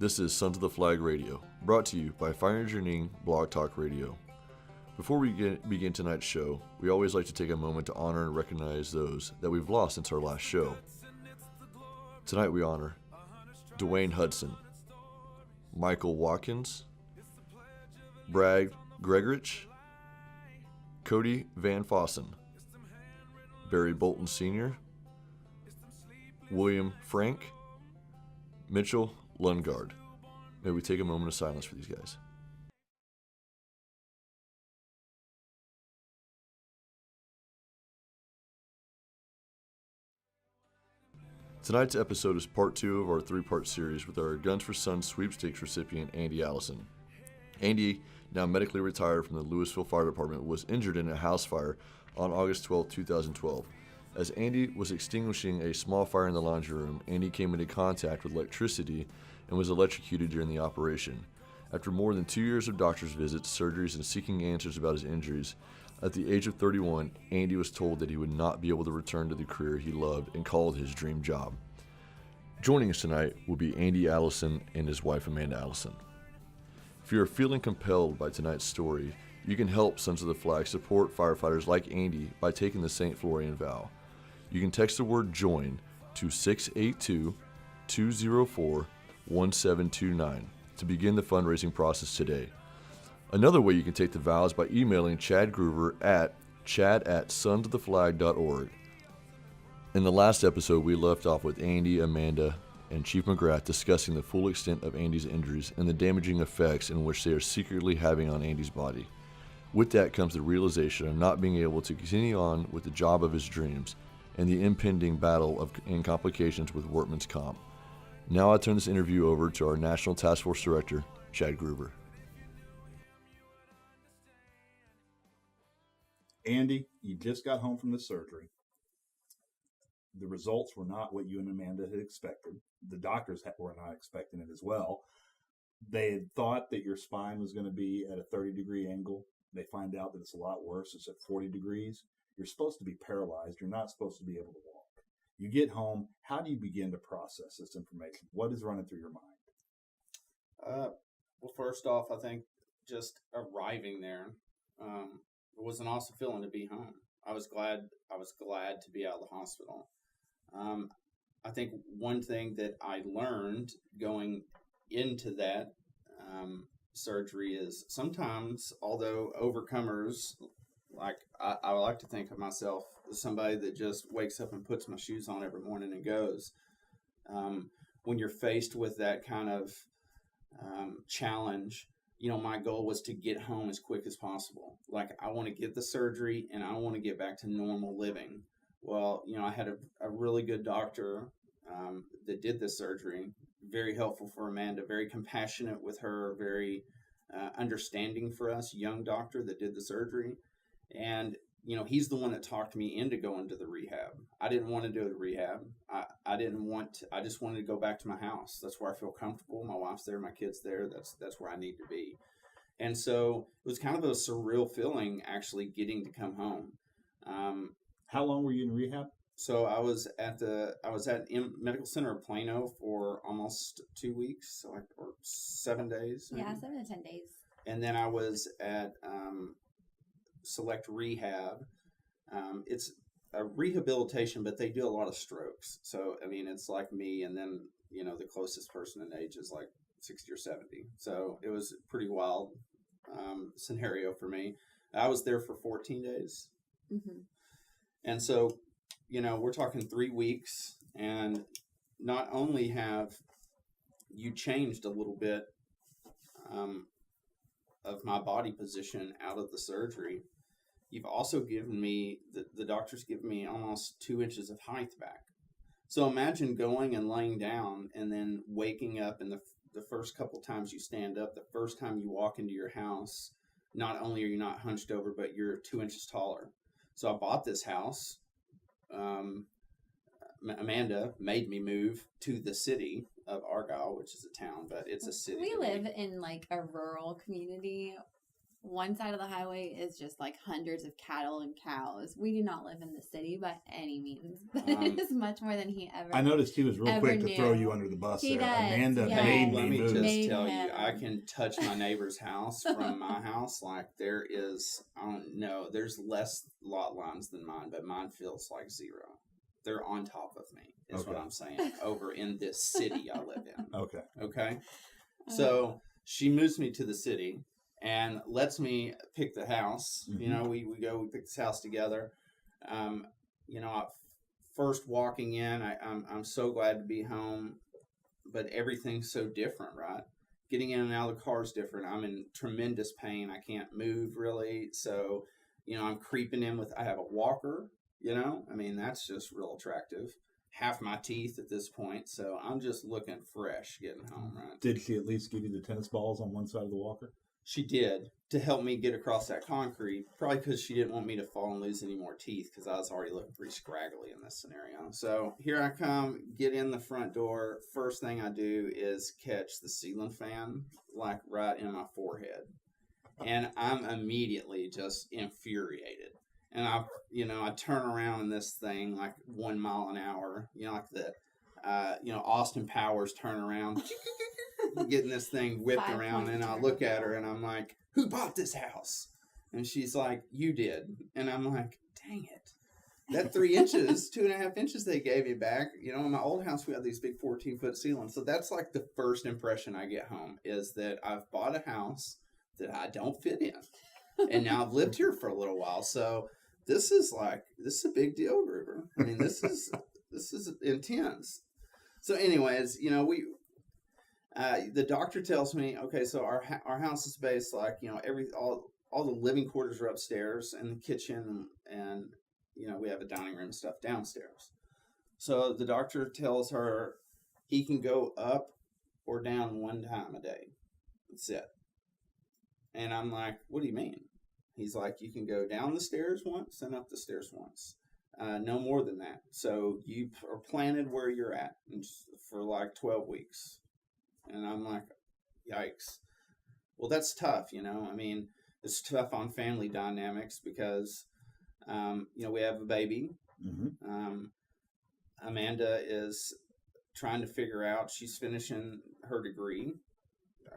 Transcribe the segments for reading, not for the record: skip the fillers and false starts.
This is Sons of the Flag Radio, brought to you by Fire Engineering Blog Talk Radio. Before we begin tonight's show, we always like to take a moment to honor and recognize those that we've lost since our last show. Tonight we honor Dwayne Hudson, Michael Watkins, Brad Gregorich, Cody Van Fossen, Barry Bolton Sr., William Frank, Mitchell Lundgaard. May we take a moment of silence for these guys. Tonight's episode is part 2 of our 3-part series with our Guns for Sons sweepstakes recipient, Andy Allison. Andy, now medically retired from the Lewisville Fire Department, was injured in a house fire on August 12, 2012. As Andy was extinguishing a small fire in the laundry room, Andy came into contact with electricity and was electrocuted during the operation. After more than 2 years of doctor's visits, surgeries, and seeking answers about his injuries, at the age of 31, Andy was told that he would not be able to return to the career he loved and called his dream job. Joining us tonight will be Andy Allison and his wife Amanda Allison. If you are feeling compelled by tonight's story, you can help Sons of the Flag support firefighters like Andy by taking the St. Florian vow. You can text the word JOIN to 682-204-1729 to begin the fundraising process today. Another way you can take the vow is by emailing Chad Groover at chad@sonsoftheflag.org. In the last episode, we left off with Andy, Amanda, and Chief McGrath discussing the full extent of Andy's injuries and the damaging effects in which they are secretly having on Andy's body. With that comes the realization of not being able to continue on with the job of his dreams and the impending battle and complications with workman's comp. Now I turn this interview over to our National Task Force Director, Chad Groover. Andy, you just got home from the surgery. The results were not what you and Amanda had expected. The doctors were not expecting it as well. They had thought that your spine was going to be at a 30-degree angle. They find out that it's a lot worse. It's at 40 degrees. You're supposed to be paralyzed. You're not supposed to be able to walk. You get home. How do you begin to process this information? What is running through your mind? Well, first off, I think just arriving there, it was an awesome feeling to be home. I was glad to be out of the hospital. I think one thing that I learned going into that surgery is sometimes, although overcomers, like I like to think of myself as somebody that just wakes up and puts my shoes on every morning and goes. When you're faced with that kind of challenge, my goal was to get home as quick as possible. Like, I want to get the surgery and I want to get back to normal living. Well, I had a really good doctor that did this surgery, very helpful for Amanda, very compassionate with her, very understanding for us, young doctor that did the surgery. And, he's the one that talked me into going to the rehab. I didn't want to do the rehab. I just wanted to go back to my house. That's where I feel comfortable. My wife's there, my kid's there. That's where I need to be. And so it was kind of a surreal feeling actually getting to come home. How long were you in rehab? So I was at Medical Center of Plano for almost 2 weeks, or 7 days. Yeah, 7 to 10 days. And then I was at Select Rehab. It's a rehabilitation, but they do a lot of strokes. So, it's like me, and then, the closest person in age is like 60 or 70. So it was a pretty wild scenario for me. I was there for 14 days. Mm-hmm. And so, we're talking 3 weeks, and not only have you changed a little bit of my body position out of the surgery, you've also given me, the doctor's given me almost 2 inches of height back. So imagine going and laying down and then waking up, and the first couple times you stand up, the first time you walk into your house, not only are you not hunched over, but you're 2 inches taller. So I bought this house. Amanda made me move to the city of Argyle, which is a town, but it's a city. We live in like a rural community one side of the highway is just like hundreds of cattle and cows. We do not live in the city by any means, but it is much more than he ever. I noticed he was real ever quick to throw knew. you under the bus He there. does, Amanda yeah. made Let me me move. just Made tell him. you, I can touch my neighbor's house from my house. Like there is, I don't know, there's less lot lines than mine, but mine feels like zero. They're on top of me, is what Okay. I'm saying, over in this city I live in. Okay. Okay. So she moves me to the city and lets me pick the house. Mhm. You know, we pick this house together. You know, first walking in, I'm so glad to be home, but everything's so different, right? Getting in and out of the car is different. I'm in tremendous pain. I can't move really. So, you know, I'm creeping in I have a walker, you know, I mean, that's just real attractive. Half my teeth at this point. So I'm just looking fresh getting home, right? Did she at least give you the tennis balls on one side of the walker? She did, to help me get across that concrete, probably because she didn't want me to fall and lose any more teeth because I was already looking pretty scraggly in this scenario. So here I come, get in the front door. First thing I do is catch the ceiling fan, like right in my forehead. And I'm immediately just infuriated. And I turn around in this thing like 1 mile an hour, you know, like the, Austin Powers turn around, getting this thing whipped around, and I look at her and I'm like, who bought this house? And she's like, you did. And I'm like, dang it. That 3 inches, 2.5 inches they gave me back. You know, in my old house, we had these big 14-foot ceilings. So that's like the first impression I get home is that I've bought a house that I don't fit in. And now I've lived here for a little while. So this is a big deal, Gruber. I mean, this is intense. So anyways, you know, the doctor tells me, okay, so our house is based like, you know, all the living quarters are upstairs and the kitchen and you know, we have a dining room and stuff downstairs. So the doctor tells her he can go up or down 1 time a day. That's it. And I'm like, what do you mean? He's like, you can go down the stairs once and up the stairs once. No more than that. So you are planted where you're at for like 12 weeks. And I'm like, yikes. Well, that's tough, you know. I mean, it's tough on family dynamics because, you know, we have a baby. Mm-hmm. Amanda is trying to figure out, she's finishing her degree.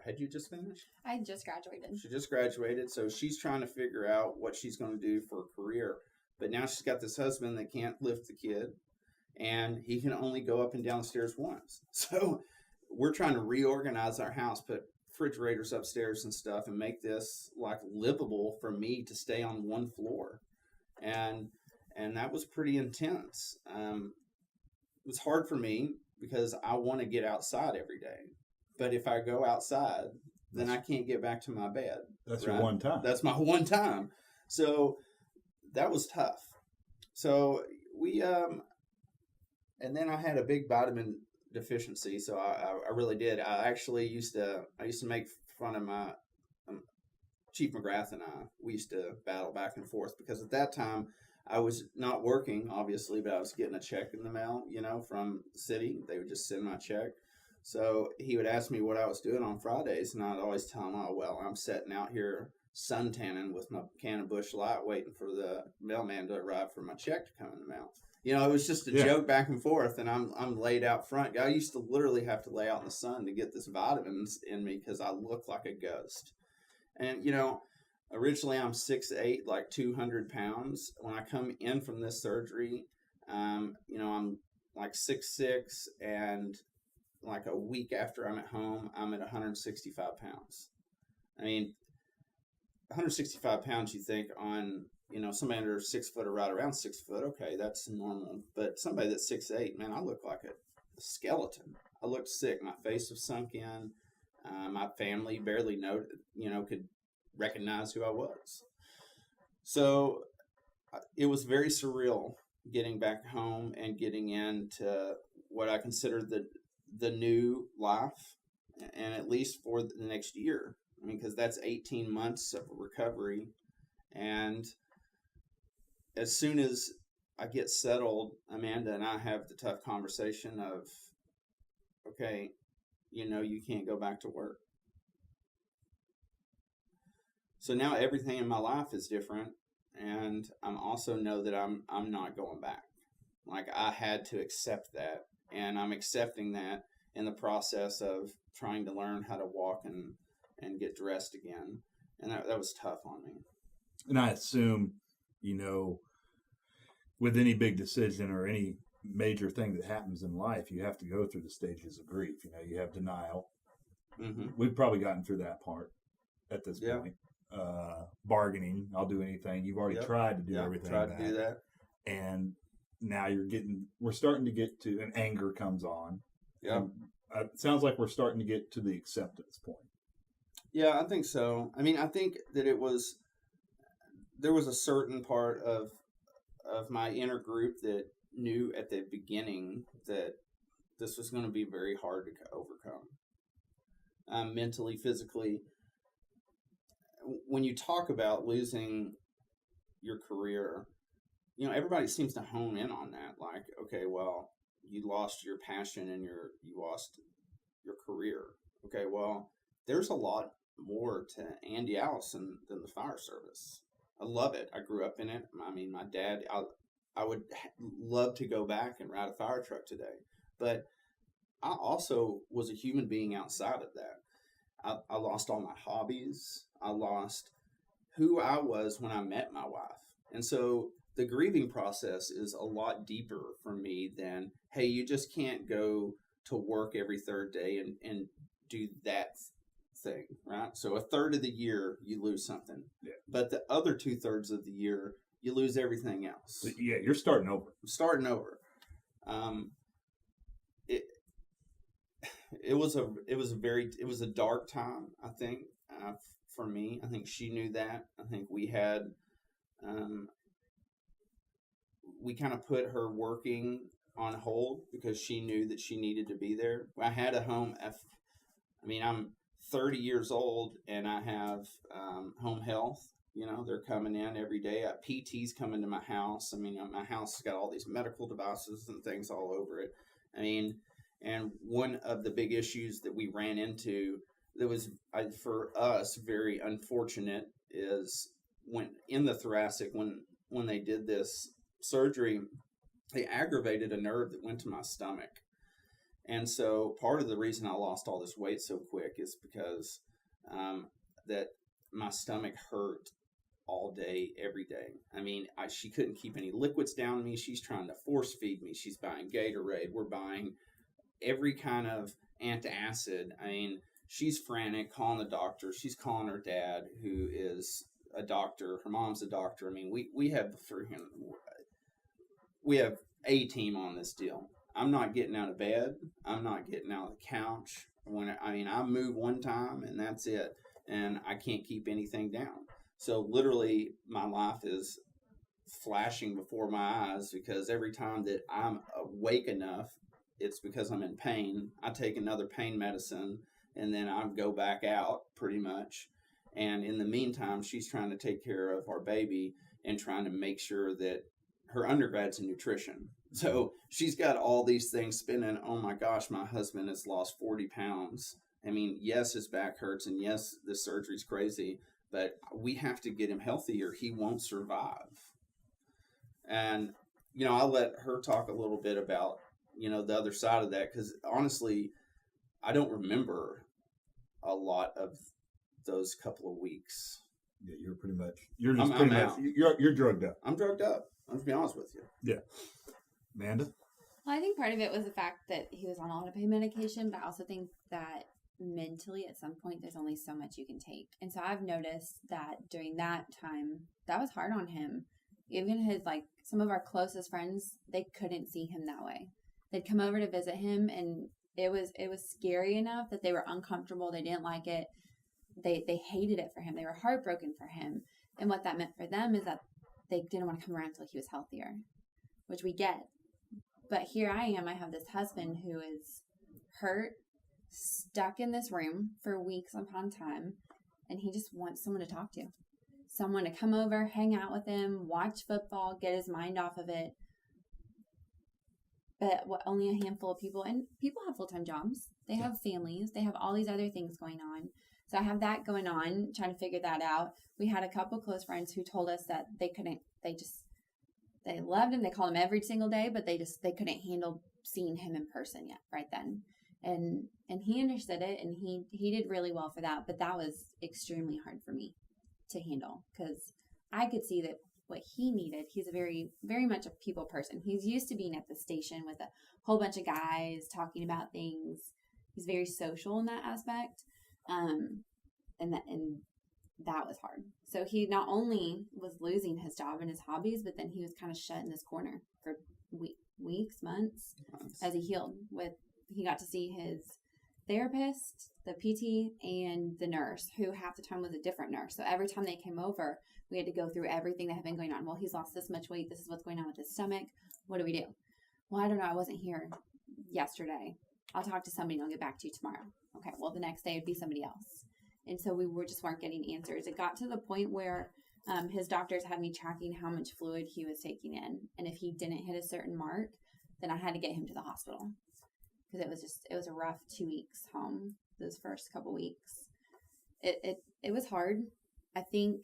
Had you just finished? I just graduated. She just graduated, so she's trying to figure out what she's going to do for a career. But now she's got this husband that can't lift the kid, and he can only go up and down the stairs once. So we're trying to reorganize our house, put refrigerators upstairs and stuff, and make this like livable for me to stay on 1 floor. And that was pretty intense. It was hard for me because I want to get outside every day. But if I go outside, then I can't get back to my bed. That's right? your 1 time. That's my 1 time. So that was tough. So we, and then I had a big vitamin deficiency. So I really did. I actually used to make fun of my, Chief McGrath and I. We used to battle back and forth because at that time I was not working, obviously, but I was getting a check in the mail, you know, from the city. They would just send my check. So he would ask me what I was doing on Fridays, and I'd always tell him, oh, well, I'm sitting out here suntanning with my can of Busch Light waiting for the mailman to arrive for my check to come in the mail. You know, it was just a joke back and forth, and I'm laid out front. I used to literally have to lay out in the sun to get this vitamins in me because I look like a ghost. And, you know, originally I'm 6'8", like 200 pounds. When I come in from this surgery, you know, I'm like 6'6", and like a week after I'm at home, I'm at 165 pounds. I mean, 165 pounds, you think on, you know, somebody under 6 foot or right around 6 foot, okay, that's normal. But somebody that's 6'8", man, I look like a skeleton. I looked sick. My face was sunk in. My family barely could recognize who I was. So it was very surreal getting back home and getting into what I consider the new life, and at least for the next year. I mean, because that's 18 months of recovery. And as soon as I get settled, Amanda and I have the tough conversation of, okay, you know, you can't go back to work. So now everything in my life is different, and I'm also know that I'm not going back. Like, I had to accept that, and I'm accepting that in the process of trying to learn how to walk and get dressed again. And that was tough on me. And I assume, with any big decision or any major thing that happens in life, you have to go through the stages of grief. You have denial. Mm-hmm. We've probably gotten through that part at this point. Bargaining, I'll do anything. You've already tried to do everything. Tried to do that. And now we're starting to get to, and anger comes on. Yeah. It sounds like we're starting to get to the acceptance point. Yeah, I think so. I mean, I think that there was a certain part of my inner group that knew at the beginning that this was going to be very hard to overcome. Mentally, physically. When you talk about losing your career, everybody seems to hone in on that. Like, okay, well, you lost your passion and you lost your career. Okay, well, there's a lot more to Andy Allison than the fire service. I love it. I grew up in it. I mean, my dad, I would love to go back and ride a fire truck today. But I also was a human being outside of that. I lost all my hobbies. I lost who I was when I met my wife. And so the grieving process is a lot deeper for me than, hey, you just can't go to work every third day and do that thing, right? So a third of the year, you lose something. Yeah. But the other 2/3 of the year, you lose everything else. Yeah, you're starting over. Starting over. It was a dark time, I think, for me. I think she knew that. I think we had, we kind of put her working on hold because she knew that she needed to be there. I had a home. I'm 30 years old and I have home health. They're coming in every day. PT's coming to my house. My house has got all these medical devices and things all over it. And one of the big issues that we ran into that was, for us, very unfortunate is when in the thoracic, when they did this surgery, they aggravated a nerve that went to my stomach. And so part of the reason I lost all this weight so quick is because that my stomach hurt all day, every day. She couldn't keep any liquids down me. She's trying to force feed me. She's buying Gatorade. We're buying every kind of antacid. She's frantic, calling the doctor. She's calling her dad, who is a doctor. Her mom's a doctor. We have a team on this deal. I'm not getting out of bed. I'm not getting out of the couch. I move one time and that's it. And I can't keep anything down. So literally my life is flashing before my eyes because every time that I'm awake enough, it's because I'm in pain. I take another pain medicine and then I go back out pretty much. And in the meantime, she's trying to take care of our baby and trying to make sure that her undergrad's in nutrition. So she's got all these things spinning. Oh my gosh, my husband has lost 40 pounds. Yes, his back hurts and yes, the surgery's crazy, but we have to get him healthy or he won't survive. And, I'll let her talk a little bit about the other side of that, because honestly, I don't remember a lot of those couple of weeks. Yeah, you're drugged up. I'm drugged up. I'm to be honest with you. Yeah. Amanda? Well, I think part of it was the fact that he was on all the pain medication, but I also think that mentally at some point there's only so much you can take. And so I've noticed that during that time, that was hard on him. Even his, some of our closest friends, they couldn't see him that way. They'd come over to visit him, and it was scary enough that they were uncomfortable. They didn't like it. They hated it for him. They were heartbroken for him. And what that meant for them is that they didn't want to come around until he was healthier, which we get. But here I am. I have this husband who is hurt, stuck in this room for weeks upon time, and he just wants someone to talk to. Someone to come over, hang out with him, watch football, get his mind off of it. But only a handful of people, and people have full-time jobs. They have families. They have all these other things going on. So I have that going on, trying to figure that out. We had a couple close friends who told us that they loved him. They called him every single day, but they couldn't handle seeing him in person yet right then. And he understood it, and he did really well for that. But that was extremely hard for me to handle, because I could see that what he needed. He's a very, very much a people person. He's used to being at the station with a whole bunch of guys talking about things. He's very social in that aspect. And that was hard. So he not only was losing his job and his hobbies, but then he was kind of shut in this corner for weeks, months as he healed. He got to see his therapist, the PT, and the nurse, who half the time was a different nurse. So every time they came over, we had to go through everything that had been going on. Well, he's lost this much weight. This is what's going on with his stomach. What do we do? Well, I don't know. I wasn't here yesterday. I'll talk to somebody and I'll get back to you tomorrow. Okay. Well, the next day it'd be somebody else. And so we weren't getting answers. It got to the point where his doctors had me tracking how much fluid he was taking in. And if he didn't hit a certain mark, then I had to get him to the hospital. Because it was a rough 2 weeks home, those first couple weeks. It was hard. I think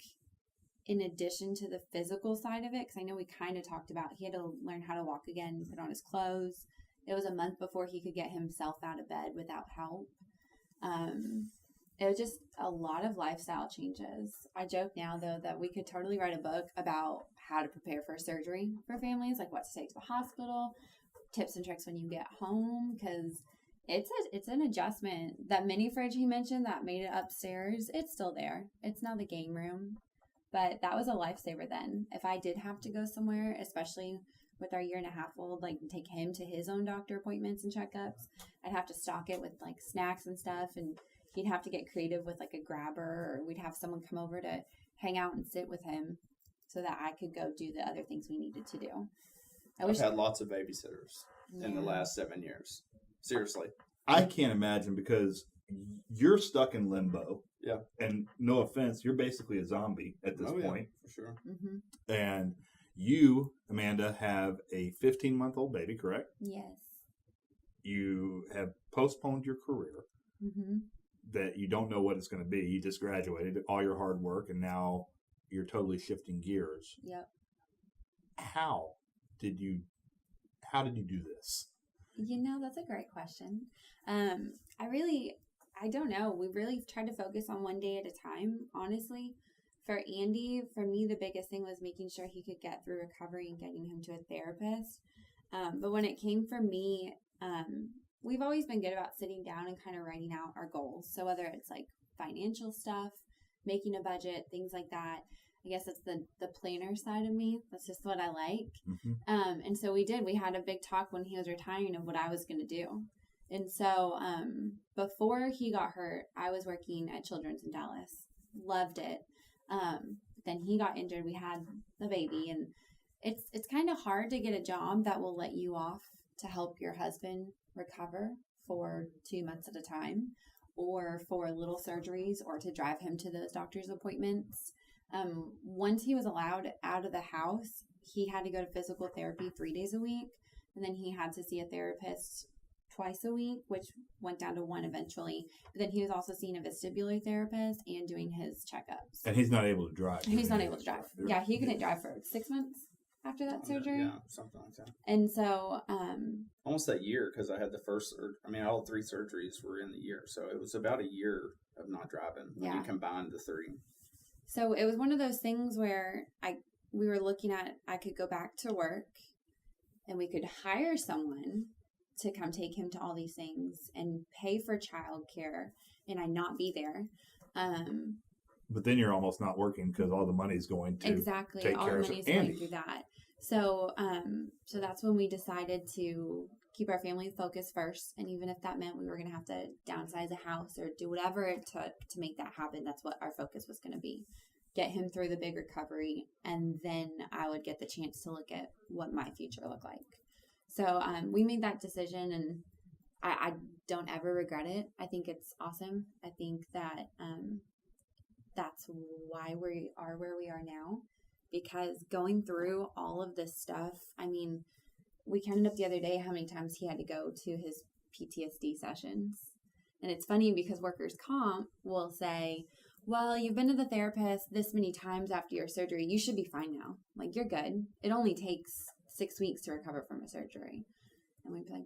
in addition to the physical side of it, because I know we kind of talked about, he had to learn how to walk again, put on his clothes. It was a month before he could get himself out of bed without help. It was just a lot of lifestyle changes. I joke now, though, that we could totally write a book about how to prepare for surgery for families, like what to take to the hospital, tips and tricks when you get home, because it's an adjustment. That mini fridge he mentioned that made it upstairs, it's still there. It's now the game room. But that was a lifesaver then. If I did have to go somewhere, especially with our 1.5-year-old, like take him to his own doctor appointments and checkups, I'd have to stock it with like snacks and stuff, and he'd have to get creative with like a grabber, or we'd have someone come over to hang out and sit with him so that I could go do the other things we needed to do. I've had lots of babysitters in the last 7 years. Seriously. I can't imagine, because you're stuck in limbo. Yeah. And no offense, you're basically a zombie at this point. For sure. Mm-hmm. And you, Amanda, have a 15-month-old baby, correct? Yes. You have postponed your career. Mm-hmm. That you don't know what it's going to be. You just graduated, all your hard work, and now you're totally shifting gears. Yep. How did you do this? That's a great question. I don't know. We really tried to focus on one day at a time, honestly. For Andy, for me, the biggest thing was making sure he could get through recovery and getting him to a therapist. But when it came for me, we've always been good about sitting down and kind of writing out our goals. So whether it's like financial stuff, making a budget, things like that, I guess it's the planner side of me. That's just what I like. Mm-hmm. And so we had a big talk when he was retiring of what I was going to do. And so before he got hurt, I was working at Children's in Dallas. Loved it. Then he got injured. We had the baby, and it's kind of hard to get a job that will let you off to help your husband recover for 2 months at a time, or for little surgeries, or to drive him to those doctor's appointments. Once he was allowed out of the house, he had to go to physical therapy 3 days a week, and then he had to see a therapist twice a week, which went down to one eventually. But then he was also seeing a vestibular therapist and doing his checkups. And he's not able to drive. He's not able to drive. Yeah, he couldn't drive for 6 months after that surgery. Yeah, something like that. And so almost that year, because I had all 3 surgeries were in the year, so it was about a year of not driving when you combined the 3. So it was one of those things where we were looking at, I could go back to work and we could hire someone to come take him to all these things and pay for childcare, and I not be there. But then you're almost not working because all the money's going to exactly all the money's going through that. So so that's when we decided to keep our family focused first, and even if that meant we were going to have to downsize a house or do whatever it took to make that happen, that's what our focus was going to be. Get him through the big recovery, and then I would get the chance to look at what my future looked like. So we made that decision, and I don't ever regret it. I think it's awesome. I think that that's why we are where we are now, because going through all of this stuff, I mean, we counted up the other day how many times he had to go to his PTSD sessions. And it's funny because workers' comp will say, well, you've been to the therapist this many times after your surgery. You should be fine now. Like, you're good. It only takes 6 weeks to recover from a surgery. And we'd be like,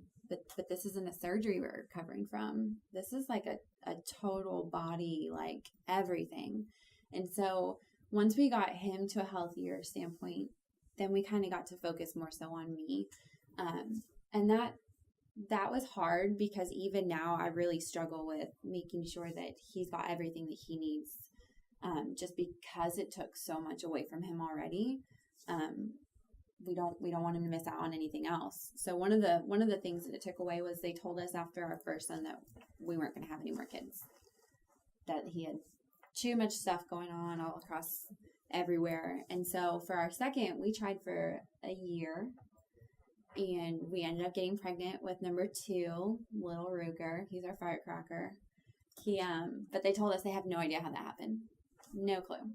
but this isn't a surgery we're recovering from. This is like a total body, like everything. And so once we got him to a healthier standpoint, then we kind of got to focus more so on me. And that was hard because even now I really struggle with making sure that he's got everything that he needs, just because it took so much away from him already. We don't want him to miss out on anything else. So one of the things that it took away was they told us after our first son that we weren't going to have any more kids, that he had too much stuff going on all across everywhere. And so for our second, we tried for a year, and we ended up getting pregnant with number 2, little Ruger. He's our firecracker. But they told us they have no idea how that happened. No clue.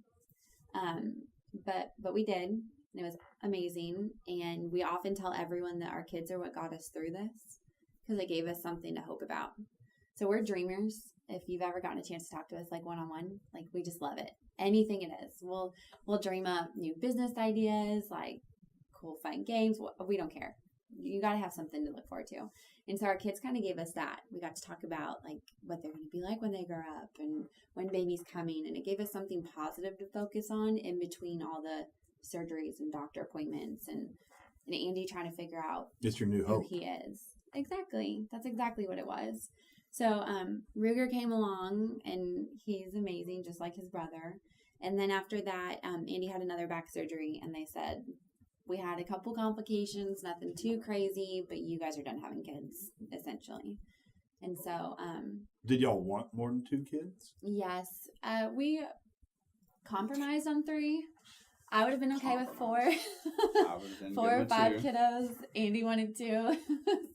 But we did. And it was amazing. And we often tell everyone that our kids are what got us through this, because they gave us something to hope about. So we're dreamers. If you've ever gotten a chance to talk to us like one-on-one, like, we just love it. Anything it is. We'll dream up new business ideas, like cool fun games. We don't care. You got to have something to look forward to. And so our kids kind of gave us that. We got to talk about like what they're going to be like when they grow up and when baby's coming. And it gave us something positive to focus on in between all the surgeries and doctor appointments and Andy trying to figure out it's your new who hope. he is. Exactly. That's exactly what it was. So Ruger came along, and he's amazing, just like his brother. And then after that, Andy had another back surgery, and they said, we had a couple complications, nothing too crazy, but you guys are done having kids, essentially. And so Did y'all want more than 2 kids? yes, we compromised on 3. I would have been okay with 4. I would've been 4 good or with 5 2. kiddos. Andy wanted 2.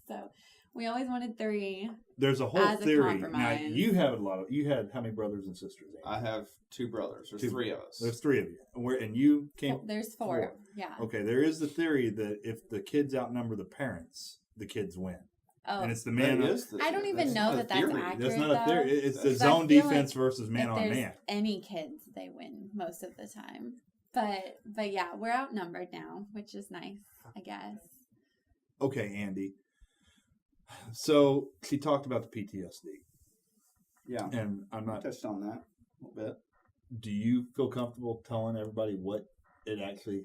So we always wanted 3. There's a whole As a theory. Now, compromise. you had how many brothers and sisters? Andy? I have 2 brothers. There's 2. 3 of us. There's 3 of you. And you came. There's 4. 4. Yeah. Okay, there is the theory that if the kids outnumber the parents, the kids win. Oh, And it's the man. I don't even know that that's accurate. That's not a theory. It's the Because zone I feel defense like versus man if on there's man. any kids, they win most of the time. But yeah, we're outnumbered now, which is nice, I guess. Okay, Andy. So she talked about the PTSD, Yeah. and I'm I not. touched on that a little bit. Do you feel comfortable telling everybody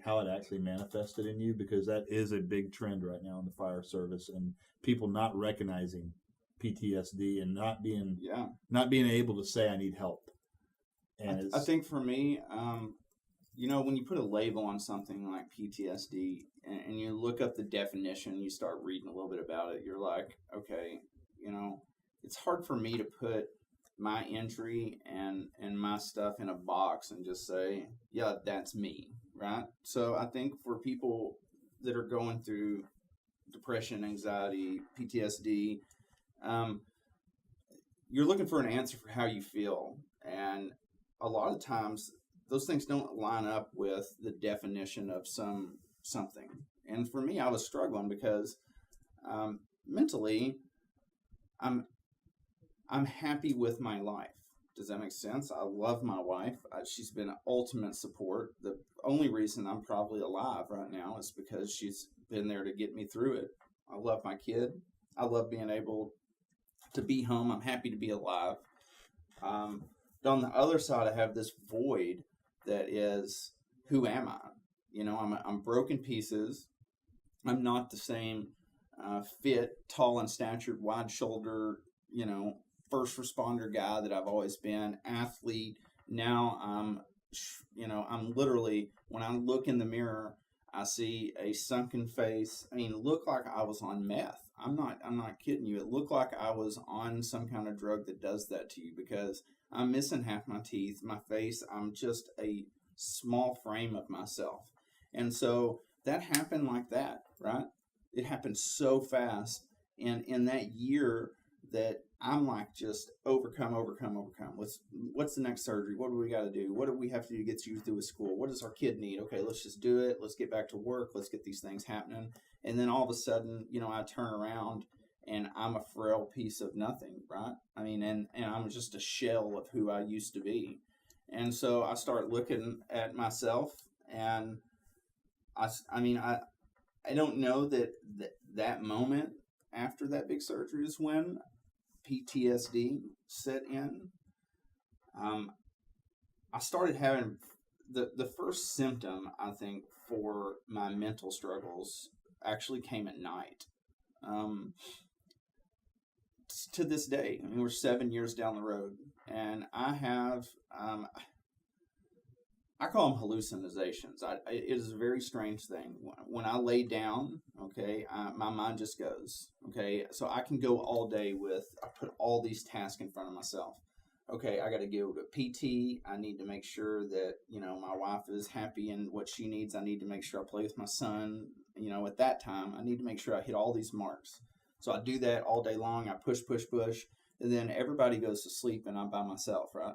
how it actually manifested in you? Because that is a big trend right now in the fire service, and people not recognizing PTSD and not being able to say I need help. And I think for me, when you put a label on something like PTSD and you look up the definition, you start reading a little bit about it, you're like, okay, it's hard for me to put my injury and my stuff in a box and just say, yeah, that's me, right? So I think for people that are going through depression, anxiety, PTSD, you're looking for an answer for how you feel. And a lot of times those things don't line up with the definition of something. And for me, I was struggling because mentally, I'm happy with my life. Does that make sense? I love my wife. She's been ultimate support. The only reason I'm probably alive right now is because she's been there to get me through it. I love my kid. I love being able to be home. I'm happy to be alive. But on the other side, I have this void that is, who am I? I'm broken pieces. I'm not the same fit, tall and statured, wide-shouldered, first responder guy that I've always been, athlete. Now I'm literally, when I look in the mirror, I see a sunken face. I mean, it looked like I was on meth. I'm not kidding you. It looked like I was on some kind of drug that does that to you, because I'm missing half my teeth, my face. I'm just a small frame of myself. And so that happened like that, right? It happened so fast. And in that year that I'm like, just overcome. What's the next surgery? What do we got to do? What do we have to do to get you through with school? What does our kid need? Okay, let's just do it. Let's get back to work. Let's get these things happening. And then all of a sudden, I turn around and I'm a frail piece of nothing, right? I mean, and I'm just a shell of who I used to be. And so I start looking at myself, and I don't know that moment after that big surgery is when PTSD set in. I started having the first symptom, I think, for my mental struggles actually came at night. To this day, I mean, we're 7 years down the road, and I have, I call them hallucinations. It is a very strange thing. When I lay down, okay, my mind just goes, okay, so I can go all day I put all these tasks in front of myself. Okay, I got to go to PT. I need to make sure that, my wife is happy in what she needs. I need to make sure I play with my son. At that time, I need to make sure I hit all these marks. So I do that all day long. I push, and then everybody goes to sleep and I'm by myself, right?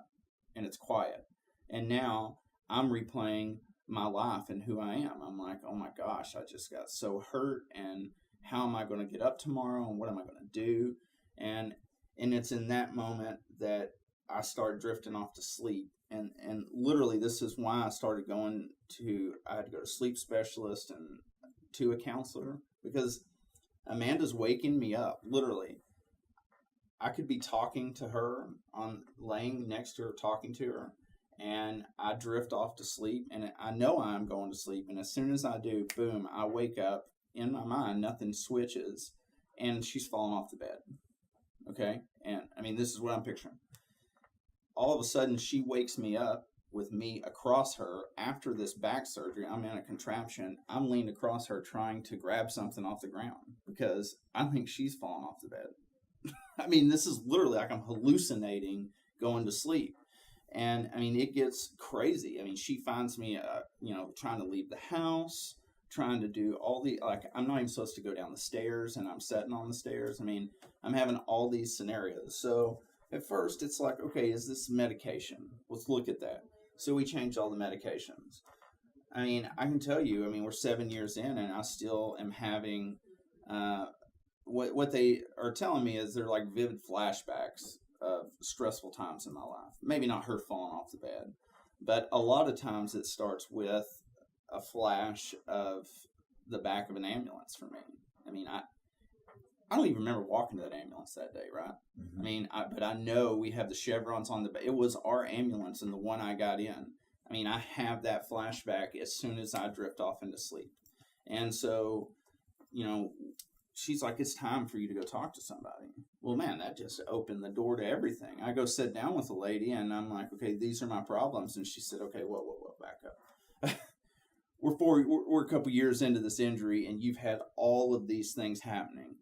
And it's quiet. And now I'm replaying my life and who I am. I'm like, oh my gosh, I just got so hurt, and how am I going to get up tomorrow, and what am I going to do? And it's in that moment that I start drifting off to sleep. And literally, this is why I started I had to go to sleep specialist and to a counselor, because Amanda's waking me up. Literally, I could be talking to her, laying next to her, talking to her, and I drift off to sleep, and I know I'm going to sleep. And as soon as I do, boom, I wake up. In my mind, nothing switches, and she's fallen off the bed. Okay? And I mean, this is what I'm picturing. All of a sudden, she wakes me up with me across her after this back surgery. I'm in a contraption. I'm leaned across her trying to grab something off the ground because I think she's fallen off the bed. I mean, this is literally like I'm hallucinating going to sleep. And I mean, it gets crazy. I mean, she finds me, trying to leave the house, trying to do I'm not even supposed to go down the stairs, and I'm sitting on the stairs. I mean, I'm having all these scenarios. So at first it's like, okay, is this medication? Let's look at that. So we changed all the medications. I mean, I can tell you, we're 7 years in, and I still am having, what they are telling me is they're like vivid flashbacks of stressful times in my life. Maybe not her falling off the bed, but a lot of times it starts with a flash of the back of an ambulance for me. I mean, I don't even remember walking to that ambulance that day, right? Mm-hmm. I mean, but I know we have the chevrons on it was our ambulance and the one I got in. I mean, I have that flashback as soon as I drift off into sleep. And so, she's like, it's time for you to go talk to somebody. Well, man, that just opened the door to everything. I go sit down with a lady, and I'm like, okay, these are my problems. And she said, okay, whoa, back up. We're a couple years into this injury, and you've had all of these things happening.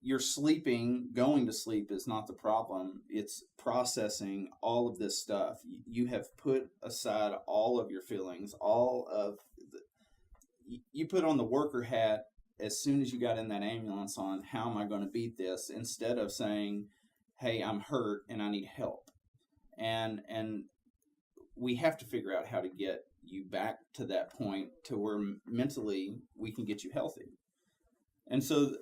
You're sleeping, going to sleep is not the problem. It's processing all of this stuff. You have put aside all of your feelings, you put on the worker hat as soon as you got in that ambulance on how am I going to beat this, instead of saying, hey, I'm hurt and I need help. And we have to figure out how to get you back to that point to where mentally we can get you healthy. And so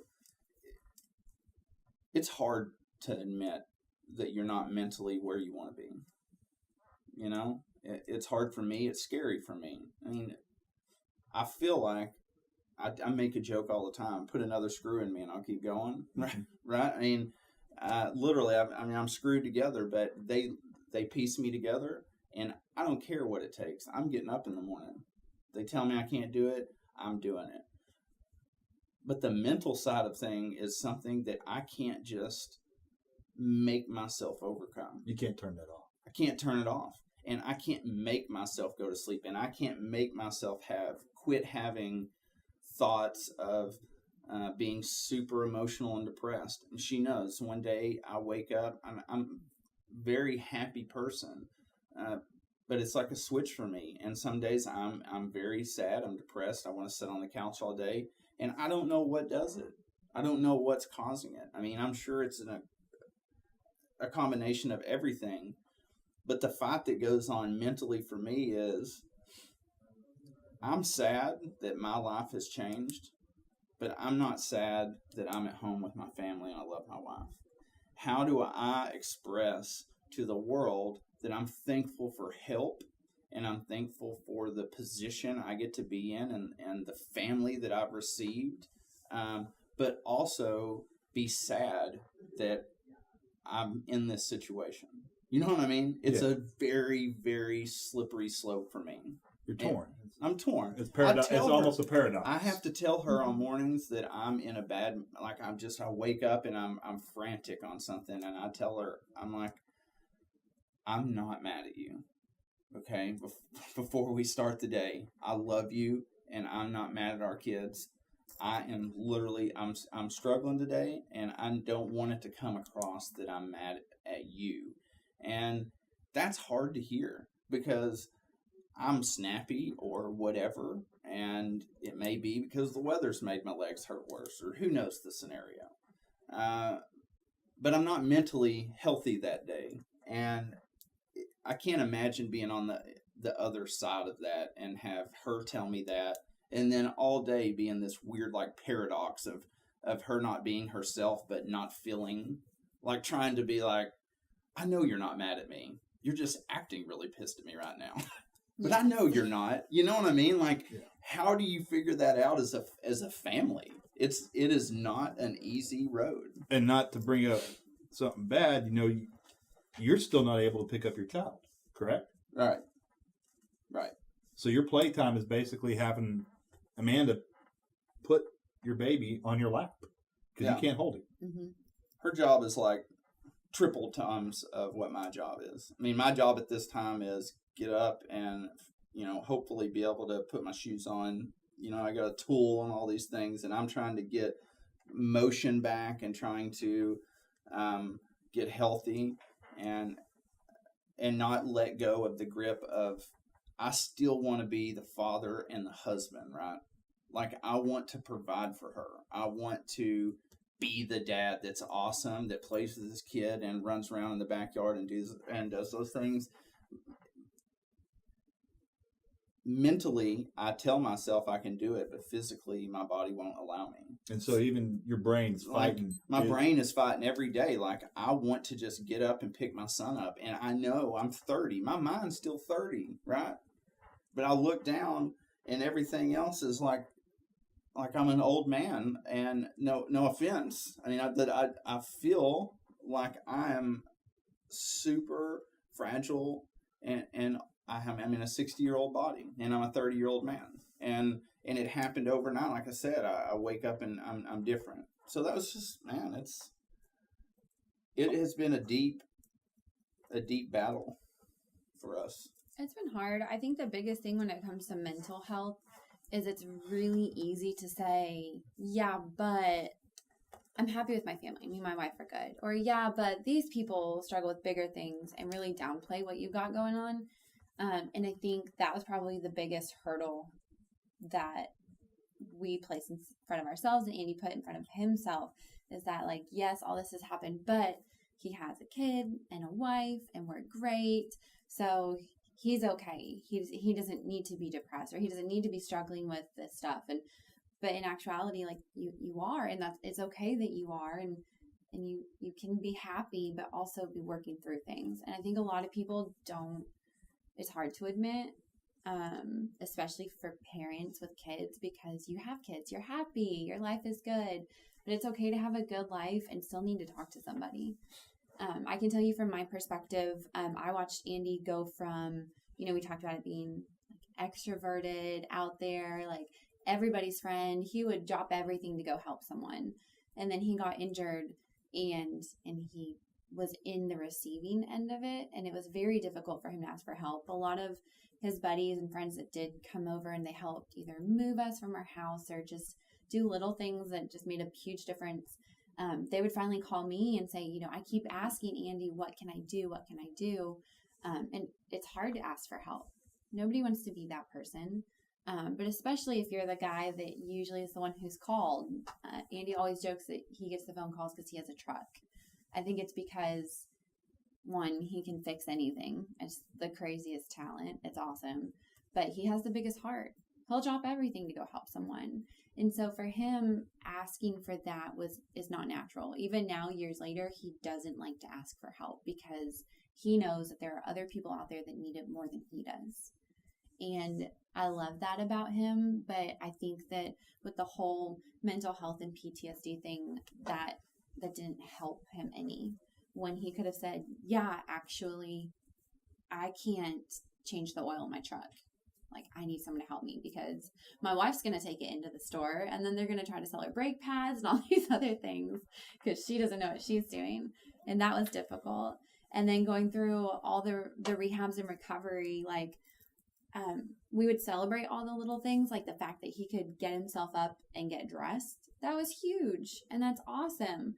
it's hard to admit that you're not mentally where you want to be. It's hard for me. It's scary for me. I mean, I feel like I make a joke all the time, put another screw in me and I'll keep going. Right? I mean, literally, I'm screwed together, but they piece me together, and I don't care what it takes. I'm getting up in the morning. They tell me I can't do it. I'm doing it. But the mental side of thing is something that I can't just make myself overcome. You can't turn that off. I can't turn it off. And I can't make myself go to sleep. And I can't make myself quit having thoughts of being super emotional and depressed. And she knows. One day I wake up, I'm a very happy person. But it's like a switch for me. And some days I'm very sad. I'm depressed. I want to sit on the couch all day. And I don't know what does it. I don't know what's causing it. I mean, I'm sure it's a combination of everything. But the fight that goes on mentally for me is I'm sad that my life has changed. but I'm not sad that I'm at home with my family and I love my wife. How do I express to the world that I'm thankful for help and I'm thankful for the position I get to be in and the family that I've received, but also be sad that I'm in this situation. You know what I mean? It's a very, very slippery slope for me. You're torn. I'm torn. It's paradox. It's almost a paradox. I have to tell her on mornings that I'm in a bad, like I wake up and I'm frantic on something, and I tell her, I'm like, I'm not mad at you, okay? Before we start the day, I love you, and I'm not mad at our kids. I am literally, I'm struggling today, and I don't want it to come across that I'm mad at you, and that's hard to hear because I'm snappy or whatever, and it may be because the weather's made my legs hurt worse, or who knows the scenario. But I'm not mentally healthy that day, and I can't imagine being on the other side of that and have her tell me that, and then all day being this weird like paradox of her not being herself but not feeling, like trying to be like, I know you're not mad at me. You're just acting really pissed at me right now. But I know you're not. You know what I mean? Like, how do you figure that out as a family? It is not an easy road. And not to bring up something bad, you're still not able to pick up your child, correct? Right. So your playtime is basically having Amanda put your baby on your lap because you can't hold it. Mm-hmm. Her job is like triple times of what my job is. I mean, my job at this time is get up and, hopefully be able to put my shoes on. I got a tool and all these things, and I'm trying to get motion back and trying to get healthy and not let go of the grip of, I still want to be the father and the husband, right? Like, I want to provide for her. I want to be the dad that's awesome, that plays with his kid and runs around in the backyard and does those things. Mentally, I tell myself I can do it, but physically, my body won't allow me. And so even your brain's fighting. My brain is fighting every day. Like, I want to just get up and pick my son up. And I know I'm 30. My mind's still 30, right? But I look down and everything else is like I'm an old man. And no offense. I mean, I feel like I am super fragile and I'm in a 60-year-old body, and I'm a 30-year-old man, and it happened overnight. Like I said, I wake up and I'm different. So that was just, man, it has been a deep battle for us. It's been hard. I think the biggest thing when it comes to mental health is it's really easy to say, yeah, but I'm happy with my family. Me and my wife are good. Or, yeah, but these people struggle with bigger things, and really downplay what you've got going on. And I think that was probably the biggest hurdle that we placed in front of ourselves and Andy put in front of himself, is that, like, yes, all this has happened, but he has a kid and a wife and we're great. So he's okay. He doesn't need to be depressed, or he doesn't need to be struggling with this stuff. But in actuality, like, you are, and it's okay that you are, and you can be happy, but also be working through things. And I think a lot of people don't. It's hard to admit, especially for parents with kids, because you have kids, you're happy, your life is good, but it's okay to have a good life and still need to talk to somebody. I can tell you from my perspective, I watched Andy go from, we talked about it being like extroverted, out there, like everybody's friend. He would drop everything to go help someone. And then he got injured and he was in the receiving end of it, and it was very difficult for him to ask for help. A lot of his buddies and friends that did come over, and they helped either move us from our house or just do little things that just made a huge difference. They would finally call me and say, I keep asking Andy, what can I do? What can I do? And it's hard to ask for help. Nobody wants to be that person. But especially if you're the guy that usually is the one who's called. Andy always jokes that he gets the phone calls because he has a truck. I think it's because, one, he can fix anything. It's the craziest talent. It's awesome. But he has the biggest heart. He'll drop everything to go help someone. And so for him, asking for that is not natural. Even now, years later, he doesn't like to ask for help because he knows that there are other people out there that need it more than he does. And I love that about him, but I think that with the whole mental health and PTSD thing, that didn't help him any. When he could have said, yeah, actually, I can't change the oil in my truck. Like, I need someone to help me because my wife's going to take it into the store and then they're going to try to sell her brake pads and all these other things because she doesn't know what she's doing. And that was difficult. And then going through all the rehabs and recovery, like, we would celebrate all the little things, like the fact that he could get himself up and get dressed. That was huge. And that's awesome.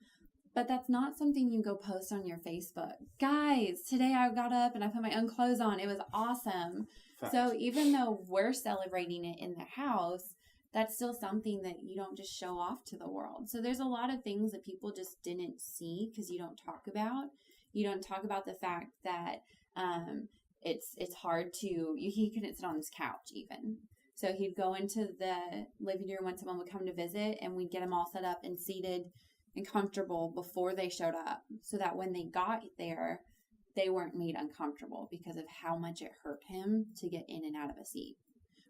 But that's not something you go post on your Facebook. Guys, today I got up and I put my own clothes on. It was awesome. Facts. So even though we're celebrating it in the house, that's still something that you don't just show off to the world. So there's a lot of things that people just didn't see because you don't talk about. You don't talk about the fact that it's hard to, he couldn't sit on his couch even. So he'd go into the living room when someone would come to visit and we'd get him all set up and seated and comfortable before they showed up so that when they got there, they weren't made uncomfortable because of how much it hurt him to get in and out of a seat.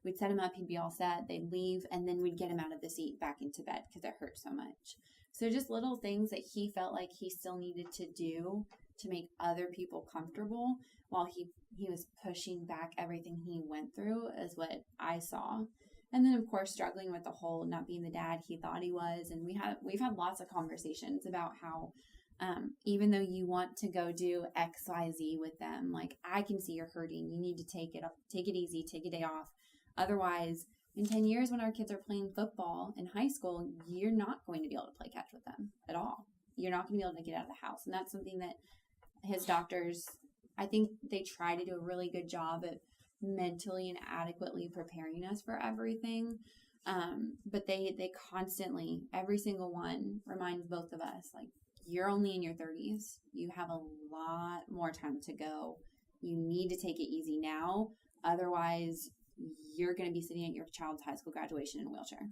We'd set him up, he'd be all set, they'd leave, and then we'd get him out of the seat back into bed because it hurt so much. So just little things that he felt like he still needed to do to make other people comfortable while he was pushing back everything he went through is what I saw. And then, of course, struggling with the whole not being the dad he thought he was. And we've had lots of conversations about how even though you want to go do X, Y, Z with them, like, I can see you're hurting. You need to take it easy, take a day off. Otherwise, in 10 years when our kids are playing football in high school, you're not going to be able to play catch with them at all. You're not going to be able to get out of the house. And that's something that his doctors, I think they try to do a really good job at mentally and adequately preparing us for everything. But they constantly, every single one reminds both of us, like, you're only in your 30s. You have a lot more time to go. You need to take it easy now. Otherwise, you're going to be sitting at your child's high school graduation in a wheelchair.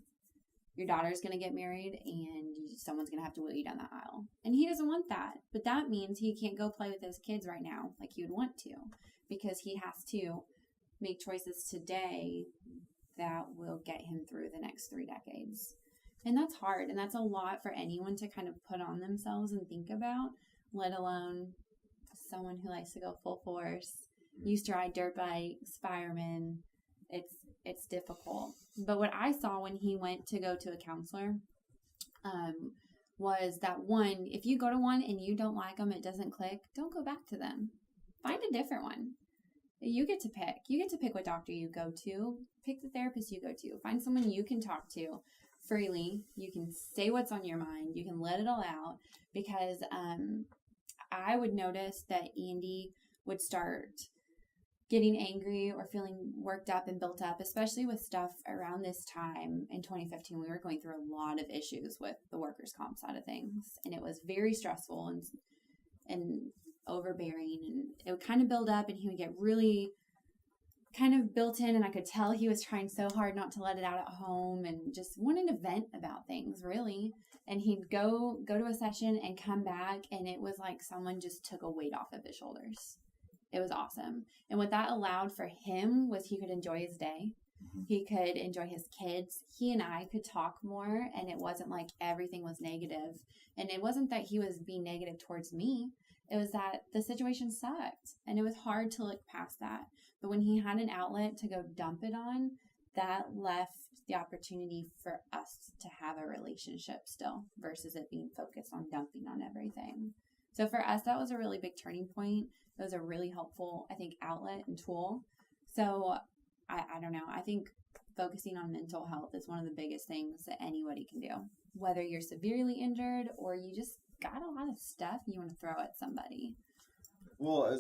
Your daughter's going to get married and someone's going to have to wheel you down that aisle. And he doesn't want that. But that means he can't go play with his kids right now like he would want to because he has to make choices today that will get him through the next 3 decades. And that's hard. And that's a lot for anyone to kind of put on themselves and think about, let alone someone who likes to go full force, used to ride dirt bikes, firemen. It's difficult. But what I saw when he went to go to a counselor was that, one, if you go to one and you don't like them, it doesn't click, don't go back to them. Find a different one. You get to pick. You get to pick what doctor you go to. Pick the therapist you go to. Find someone you can talk to freely. You can say what's on your mind. You can let it all out. Because I would notice that Andy would start getting angry or feeling worked up and built up, especially with stuff around this time in 2015. We were going through a lot of issues with the workers' comp side of things. And it was very stressful and overbearing, and it would kind of build up and he would get really kind of built in, and I could tell he was trying so hard not to let it out at home and just wanted to vent about things, really. And he'd go to a session and come back and it was like someone just took a weight off of his shoulders. It was awesome. And what that allowed for him was he could enjoy his day. He could enjoy his kids. He and I could talk more, and it wasn't like everything was negative. And it wasn't that he was being negative towards me. It was that the situation sucked, and it was hard to look past that. But when he had an outlet to go dump it on, that left the opportunity for us to have a relationship still versus it being focused on dumping on everything. So for us, that was a really big turning point. It was a really helpful, I think, outlet and tool. So I don't know. I think focusing on mental health is one of the biggest things that anybody can do. Whether you're severely injured or you just got a lot of stuff you want to throw at somebody. Well,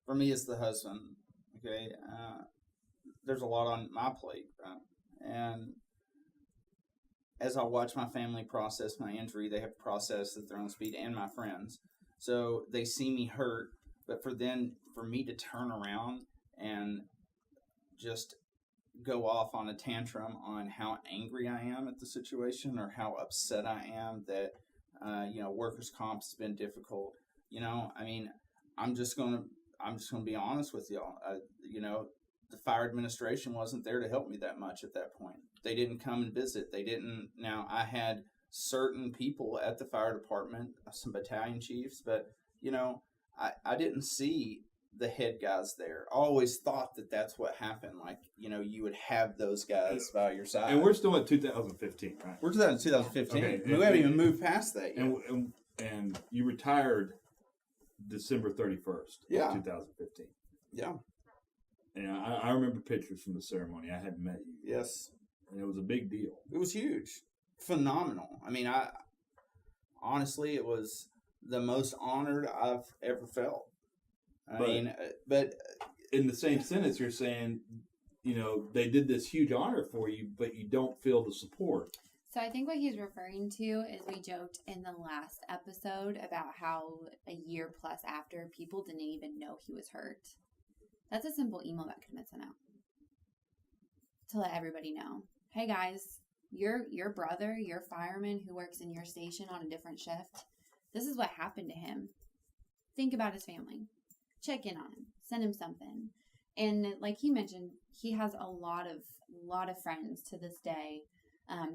for me as the husband, okay, there's a lot on my plate, right? And as I watch my family process my injury, they have processed at their own speed, and my friends. So they see me hurt, but for me to turn around and just go off on a tantrum on how angry I am at the situation or how upset I am that, workers' comp has been difficult. I mean, I'm just gonna be honest with y'all. The fire administration wasn't there to help me that much at that point. They didn't come and visit. They didn't. Now, I had certain people at the fire department, some battalion chiefs, but I didn't see the head guys there. I always thought that that's what happened. Like, you would have those guys by your side. And we're still in 2015, right? We're in 2015. Okay. We haven't even moved past that yet. And you retired December 31st, Yeah. 2015. Yeah. And I remember pictures from the ceremony. I hadn't met you. Yes. And it was a big deal. It was huge. Phenomenal. I mean, honestly, it was the most honored I've ever felt. But in the same sentence, you're saying, they did this huge honor for you, but you don't feel the support. So I think what he's referring to is we joked in the last episode about how a year plus after, people didn't even know he was hurt. That's a simple email that could have been sent out to let everybody know. Hey guys, your brother, your fireman who works in your station on a different shift, this is what happened to him. Think about his family. Check in on him. Send him something. And like he mentioned, he has a lot of friends to this day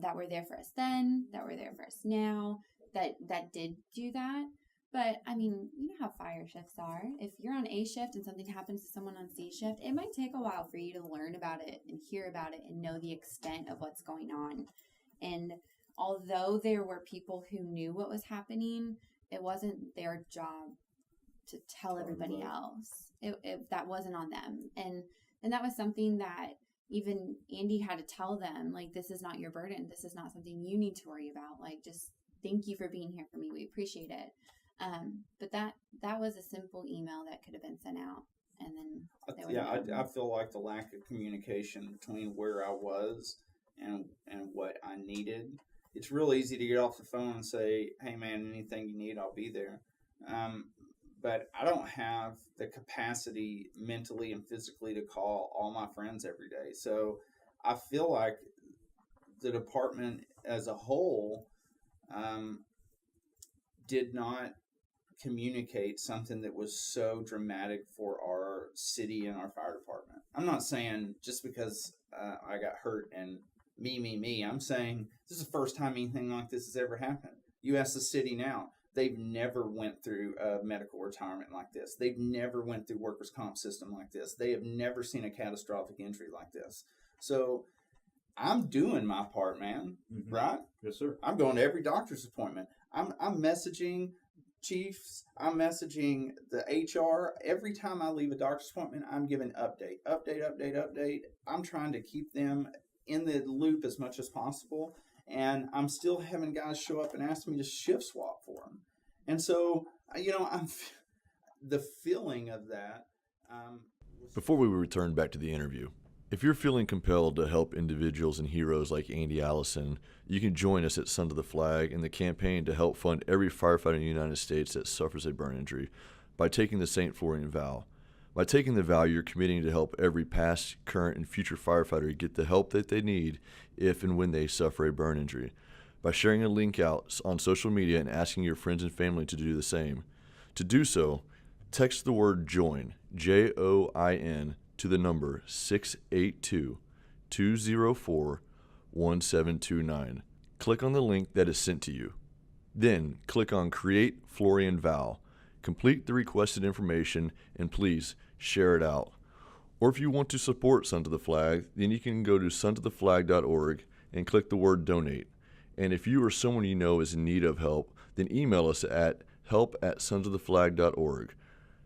that were there for us then, that were there for us now, that did do that. But, I mean, you know how fire shifts are. If you're on A shift and something happens to someone on C shift, it might take a while for you to learn about it and hear about it and know the extent of what's going on. And although there were people who knew what was happening, it wasn't their job to tell everybody else. That wasn't on them. And that was something that even Andy had to tell them, like, this is not your burden. This is not something you need to worry about. Like, just thank you for being here for me. We appreciate it. But that was a simple email that could have been sent out, and then I feel like the lack of communication between where I was and what I needed. It's real easy to get off the phone and say, "Hey man, anything you need, I'll be there." But I don't have the capacity mentally and physically to call all my friends every day. So I feel like the department as a whole did not communicate something that was so dramatic for our city and our fire department. I'm not saying just because I got hurt and me. I'm saying this is the first time anything like this has ever happened. You ask the city now, they've never went through a medical retirement like this. They've never went through workers' comp system like this. They have never seen a catastrophic injury like this. So I'm doing my part, man. Mm-hmm. Right? Yes, sir. I'm going to every doctor's appointment. I'm messaging chiefs. I'm messaging the HR. Every time I leave a doctor's appointment, I'm giving update. I'm trying to keep them in the loop as much as possible. And I'm still having guys show up and ask me to shift swap for them. And so, I'm the feeling of that. Before we return back to the interview, if you're feeling compelled to help individuals and heroes like Andy Allison, you can join us at Sons of the Flag in the campaign to help fund every firefighter in the United States that suffers a burn injury by taking the St. Florian vow. By taking the vow, you're committing to help every past, current, and future firefighter get the help that they need if and when they suffer a burn injury. By sharing a link out on social media and asking your friends and family to do the same. To do so, text the word JOIN, JOIN, to the number 682-204-1729. Click on the link that is sent to you. Then click on Create Florian Vow. Complete the requested information and please share it out. Or if you want to support Sons of the Flag, then you can go to sonsoftheflag.org and click the word donate. And if you or someone you know is in need of help, then email us at help@sonsoftheflag.org.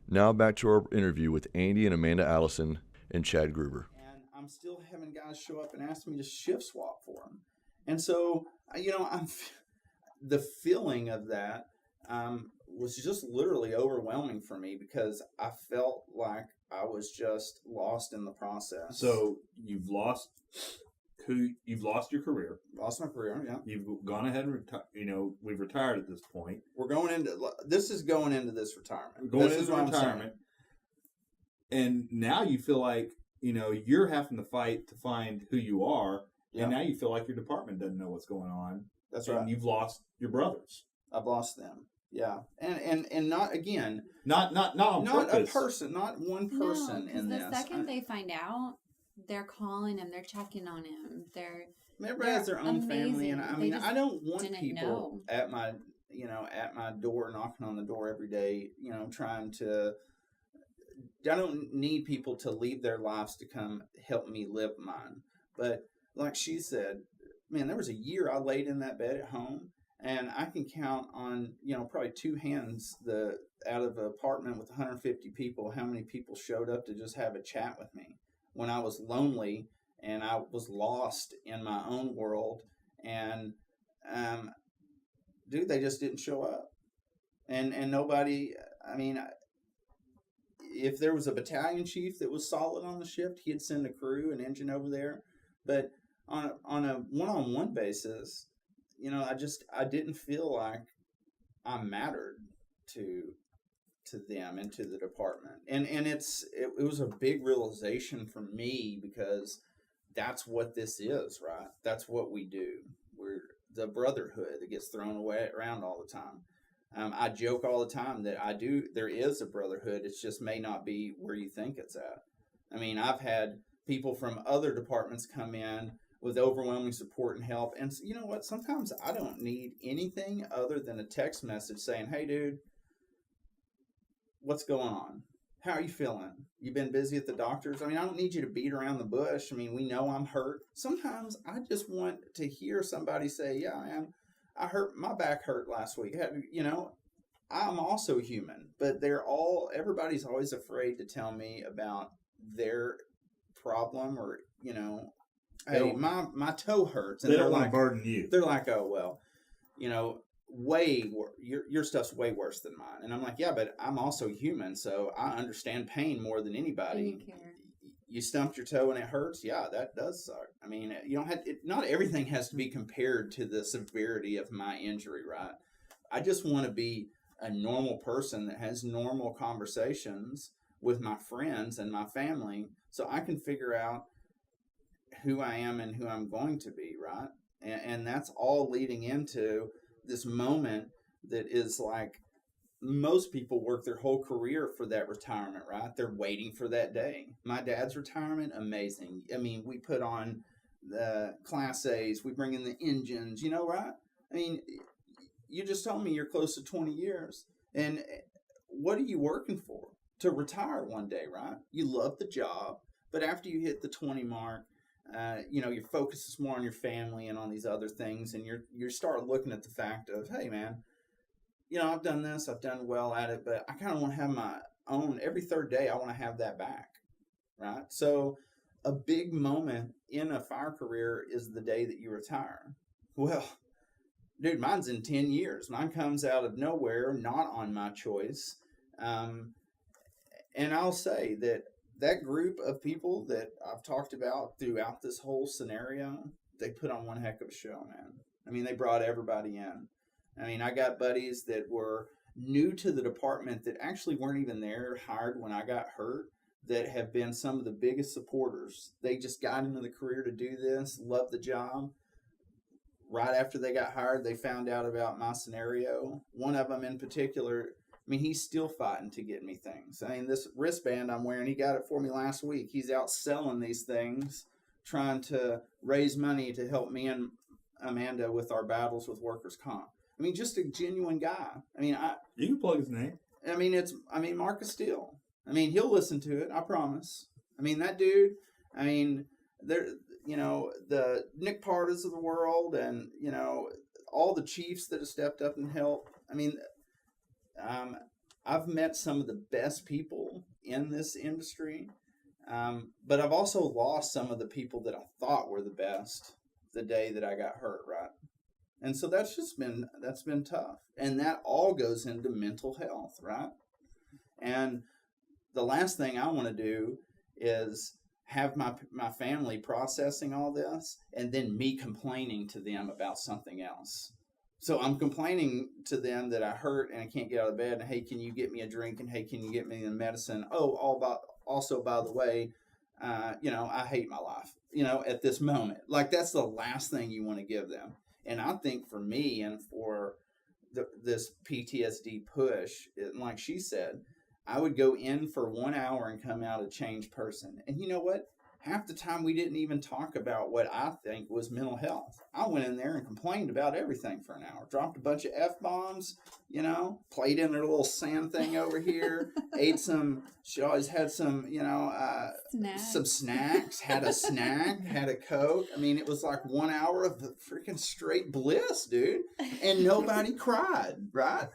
Now back to our interview with Andy and Amanda Allison and Chad Gruber. And I'm still having guys show up and ask me to shift swap for them. And so, I'm the feeling of that was just literally overwhelming for me because I felt like I was just lost in the process. So you've lost your career. Lost my career, yeah. You've gone ahead and we've retired at this point. This is going into this retirement. Going into retirement. And now you feel like, you're having to fight to find who you are, Yeah. and now you feel like your department doesn't know what's going on. That's and right. You've lost your brothers. I've lost them. Yeah, and not again. Not on Not purpose. a person, not one person in the this. second they find out, they're calling him, they're checking on him, Everybody has their own family, and amazing. I don't want people know. at my door, knocking on the door every day, trying to. I don't need people to leave their lives to come help me live mine. But like she said, man, there was a year I laid in that bed at home, and I can count on, probably two hands out of an apartment with 150 people, how many people showed up to just have a chat with me when I was lonely and I was lost in my own world. And, dude, they just didn't show up. And nobody, if there was a battalion chief that was solid on the shift, he'd send a crew, an engine over there. But on a one-on-one basis, I didn't feel like I mattered to them and to the department. And it was a big realization for me, because that's what this is, right? That's what we do. We're the brotherhood that gets thrown away around all the time. I joke all the time that there is a brotherhood. It just may not be where you think it's at. I've had people from other departments come in with overwhelming support and help. And you know what? Sometimes I don't need anything other than a text message saying, hey, dude, what's going on? How are you feeling? You been busy at the doctor's? I don't need you to beat around the bush. We know I'm hurt. Sometimes I just want to hear somebody say, yeah, man, my back hurt last week. I'm also human, but everybody's always afraid to tell me about their problem, or, hey, my toe hurts. And they don't want to burden you. They're like, oh, well, your stuff's way worse than mine. And I'm like, yeah, but I'm also human, so I understand pain more than anybody. You stumped your toe and it hurts. Yeah, that does suck. You don't not everything has to be compared to the severity of my injury, right? I just want to be a normal person that has normal conversations with my friends and my family, so I can figure out who I am and who I'm going to be, right? And that's all leading into this moment that is like, most people work their whole career for that retirement, right? They're waiting for that day. My dad's retirement, amazing. We put on the Class A's, we bring in the engines, right? You just told me you're close to 20 years. And what are you working for? To retire one day, right? You love the job, but after you hit the 20 mark, your focus is more on your family and on these other things, and you start looking at the fact of, hey, man, I've done this, I've done well at it, but I kind of want to have my own. Every third day, I want to have that back, right? So a big moment in a fire career is the day that you retire. Well, dude, mine's in 10 years. Mine comes out of nowhere, not on my choice. And I'll say that group of people that I've talked about throughout this whole scenario, they put on one heck of a show, man. They brought everybody in. I got buddies that were new to the department that actually weren't even there, hired when I got hurt, that have been some of the biggest supporters. They just got into the career to do this, loved the job. Right after they got hired, they found out about my scenario. One of them in particular, he's still fighting to get me things. This wristband I'm wearing, he got it for me last week. He's out selling these things, trying to raise money to help me and Amanda with our battles with workers' comp. Just a genuine guy. You can plug his name. It's Marcus Steele. He'll listen to it, I promise. That dude, there, the Nick Pardas of the world, and, all the chiefs that have stepped up and helped. I've met some of the best people in this industry, but I've also lost some of the people that I thought were the best the day that I got hurt, right? And so that's been tough. And that all goes into mental health, right? And the last thing I want to do is have my family processing all this and then me complaining to them about something else. So I'm complaining to them that I hurt and I can't get out of bed, and hey, can you get me a drink, and hey, can you get me the medicine? Oh, also, by the way, I hate my life, at this moment. Like, that's the last thing you want to give them. And I think for me and for this PTSD push, like she said, I would go in for 1 hour and come out a changed person. And you know what? Half the time we didn't even talk about what I think was mental health. I went in there and complained about everything for an hour. Dropped a bunch of F-bombs, played in their little sand thing over here, ate some, she always had some, some snacks, had a snack, had a Coke. I mean, it was like 1 hour of the freaking straight bliss, dude. And nobody cried, right?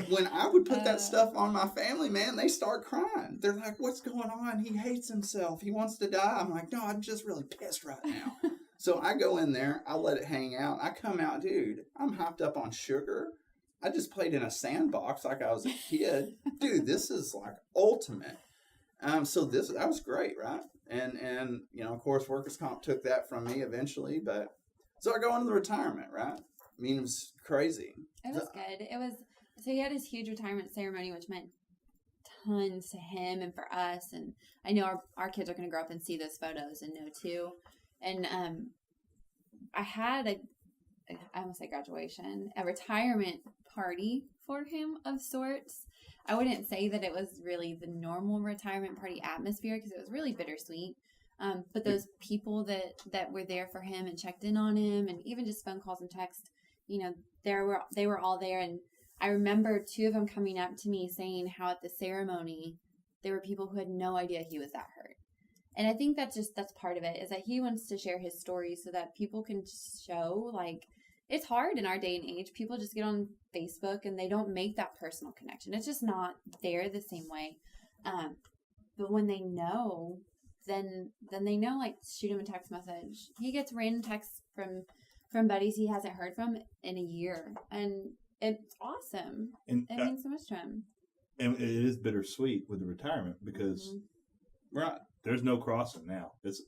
When I would put that stuff on my family, man, they start crying. They're like, what's going on? He hates himself. He wants to die. I'm like, no, I'm just really pissed right now. So I go in there. I let it hang out. I come out, dude, I'm hopped up on sugar. I just played in a sandbox like I was a kid. Dude, this is like ultimate. So that was great, right? And of course, workers' comp took that from me eventually. But so I go into the retirement, right? I mean, it was crazy. It was good. So he had his huge retirement ceremony, which meant tons to him and for us. And I know our kids are going to grow up and see those photos and know too. And I had I almost say graduation, a retirement party for him of sorts. I wouldn't say that it was really the normal retirement party atmosphere because it was really bittersweet. But those people that were there for him and checked in on him, and even just phone calls and texts, they were all there. And I remember 2 of them coming up to me saying how at the ceremony there were people who had no idea he was that hurt. And I think that's part of it, is that he wants to share his story so that people can show, like, it's hard in our day and age. People just get on Facebook and they don't make that personal connection. It's just not there the same way. But when they know, then they know, like, shoot him a text message. He gets random texts from buddies he hasn't heard from in a year. And it's awesome. And it means so much to him. And it is bittersweet with the retirement because right, there's no crossing now. It's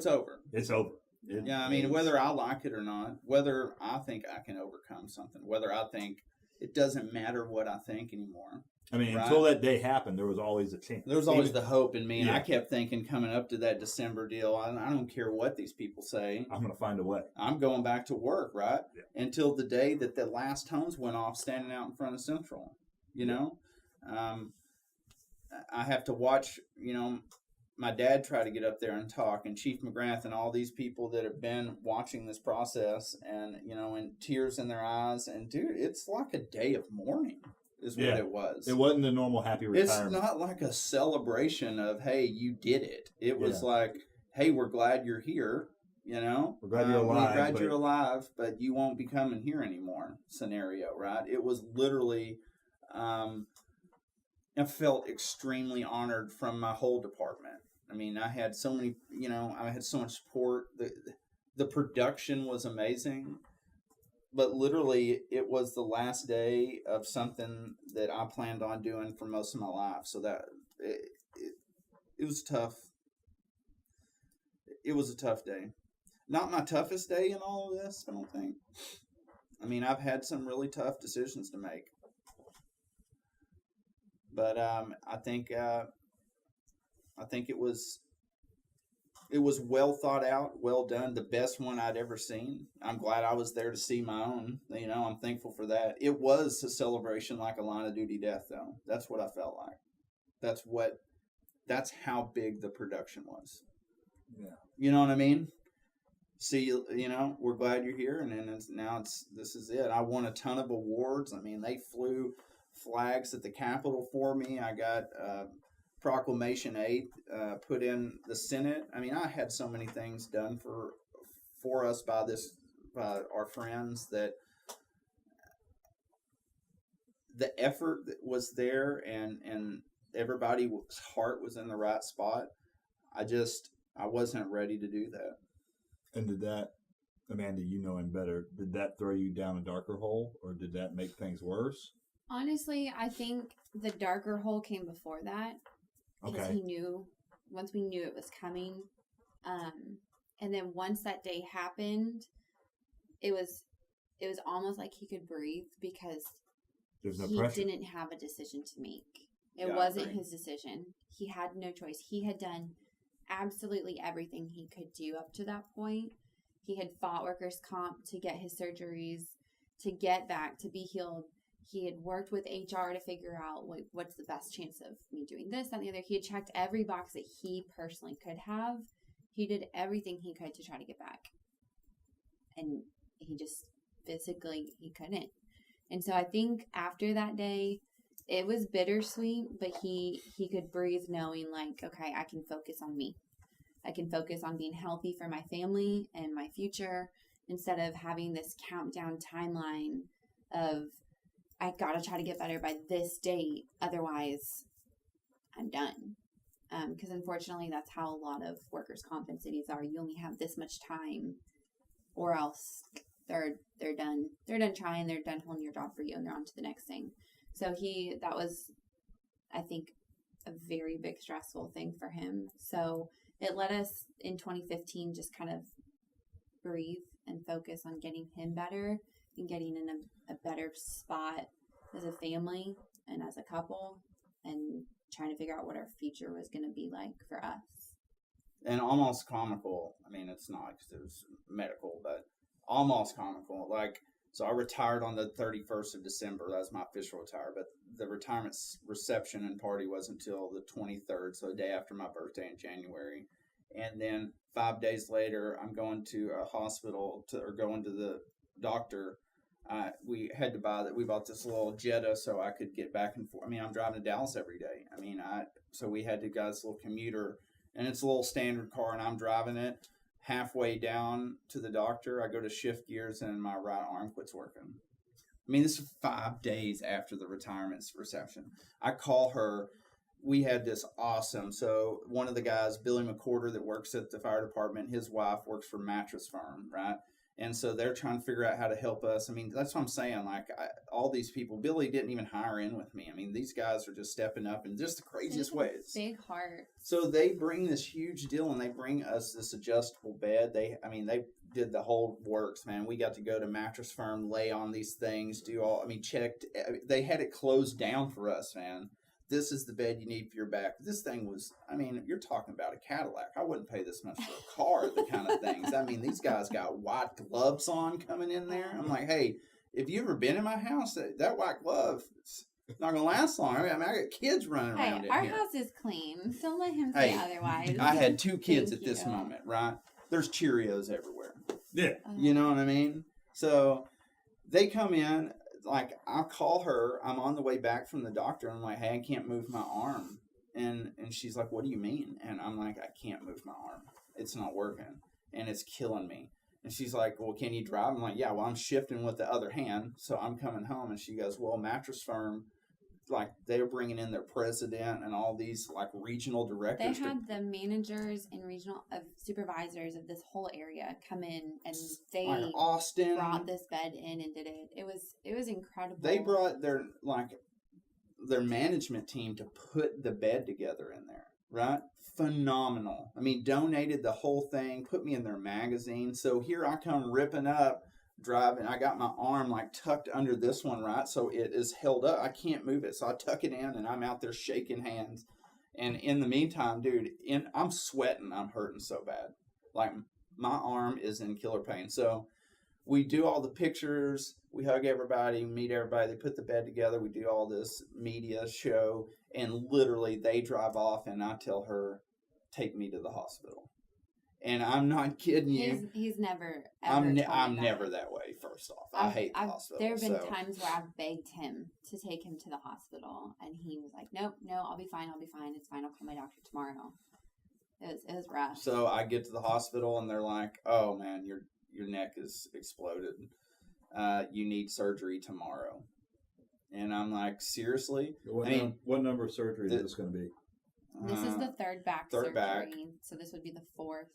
over. It's over. Whether I like it or not, whether I think I can overcome something, whether I think it doesn't matter what I think anymore. Right? Until that day happened, there was always a chance. There was always the hope in me. And I kept thinking coming up to that December deal, I don't care what these people say. I'm going to find a way. I'm going back to work, right? Yeah. Until the day that the last homes went off standing out in front of Central, I have to watch, my dad try to get up there and talk, and Chief McGrath and all these people that have been watching this process and, and tears in their eyes. And, dude, it's like a day of mourning. Is what it was. It wasn't a normal happy retirement. It's not like a celebration of, hey, you did it. It was like, hey, we're glad you're here. We're glad you're alive. We're glad you're alive, but you won't be coming here anymore scenario, right? It was literally, I felt extremely honored from my whole department. I had so many, I had so much support. The production was amazing. But literally, it was the last day of something that I planned on doing for most of my life. So that it was tough. It was a tough day. Not my toughest day in all of this, I don't think. I've had some really tough decisions to make. But I think it was well thought out, well done, the best one I'd ever seen. I'm glad I was there to see my own. I'm thankful for that. It was a celebration like a line of duty death, though. That's what I felt like. That's how big the production was. Yeah. You know what I mean? See, we're glad you're here, and then this is it. I won a ton of awards. They flew flags at the Capitol for me. I got Proclamation 8 put in the Senate. I had so many things done for us by our friends, that the effort that was there and everybody's heart was in the right spot. I wasn't ready to do that. And did that, Amanda, you know him better, did that throw you down a darker hole, or did that make things worse? Honestly, I think the darker hole came before that. Because once we knew it was coming. And then once that day happened, it was almost like he could breathe because he didn't have a decision to make. It wasn't his decision. He had no choice. He had done absolutely everything he could do up to that point. He had fought workers' comp to get his surgeries, to get back, to be healed. He had worked with HR to figure out what's the best chance of me doing this, that, and the other. He had checked every box that he personally could have. He did everything he could to try to get back. And he just physically, he couldn't. And so I think after that day, it was bittersweet, but he could breathe knowing like, okay, I can focus on me. I can focus on being healthy for my family and my future instead of having this countdown timeline of, I got to try to get better by this date. Otherwise, I'm done. Because unfortunately, that's how a lot of workers' comp in cities are. You only have this much time or else they're done. They're done trying. They're done holding your job for you and they're on to the next thing. So that was, I think, a very big stressful thing for him. So it let us in 2015 just kind of breathe and focus on getting him better and getting in a better spot as a family and as a couple and trying to figure out what our future was going to be like for us. And almost comical. I mean, it's not because it was medical, but almost comical. Like, so I retired on the 31st of December. That was my official retire. But the retirement reception and party wasn't until the 23rd, so the day after my birthday in January. And then 5 days later, I'm going to a hospital or going to the doctor. We bought this little Jetta so I could get back and forth. I mean, I'm driving to Dallas every day. I mean, so we had to get this little commuter, and it's a little standard car, and I'm driving it. Halfway down to the doctor, I go to shift gears, and my right arm quits working. I mean, this is 5 days after the retirement reception. I call her. We had this awesome. So one of the guys, Billy McCorder, that works at the fire department, his wife works for Mattress Firm, right? And so they're trying to figure out how to help us. I mean, that's what I'm saying. Like, all these people, Billy didn't even hire in with me. I mean, these guys are just stepping up in just the craziest ways. Big heart. So they bring this huge deal, and they bring us this adjustable bed. They did the whole works, man. We got to go to Mattress Firm, lay on these things, checked. They had it closed down for us, man. This is the bed you need for your back. This thing was, I mean, you're talking about a Cadillac. I wouldn't pay this much for a car, the kind of things. I mean, these guys got white gloves on coming in there. I'm like, hey, if you ever been in my house, that white glove, it's not going to last long. I got kids running around in our here. house is clean. Don't let him say otherwise. I had 2 kids at this moment, right? There's Cheerios everywhere. Yeah. You know what I mean? So they come in. Like, I'll call her. I'm on the way back from the doctor. And I'm like, hey, I can't move my arm. And she's like, what do you mean? And I'm like, I can't move my arm. It's not working. And it's killing me. And she's like, well, can you drive? I'm like, yeah, well, I'm shifting with the other hand. So I'm coming home. And she goes, well, Mattress Firm, like, they're bringing in their president and all these, like, regional directors. They had the managers and regional supervisors of this whole area come in, and they Austin brought this bed in and did it. It was incredible. They brought their management team to put the bed together in there, right? Phenomenal. I mean, donated the whole thing, put me in their magazine. So here I come ripping up, driving. I got my arm like tucked under this one, right? So it is held up. I can't move it. So I tuck it in, and I'm out there shaking hands. And in the meantime, dude, I'm sweating. I'm hurting so bad. Like, my arm is in killer pain. So we do all the pictures. We hug everybody, meet everybody. They put the bed together. We do all this media show. And literally, they drive off, and I tell her, take me to the hospital. And I'm not kidding you. He's never, I'm never that way, first off. I hate the hospital. There have been times where I've begged him to take him to the hospital, and he was like, no, I'll be fine. It's fine. I'll call my doctor tomorrow. It was rough. So I get to the hospital, and they're like, oh, man, your neck is exploded. You need surgery tomorrow. And I'm like, seriously? What number of surgery is this going to be? This is the third back surgery. So this would be the fourth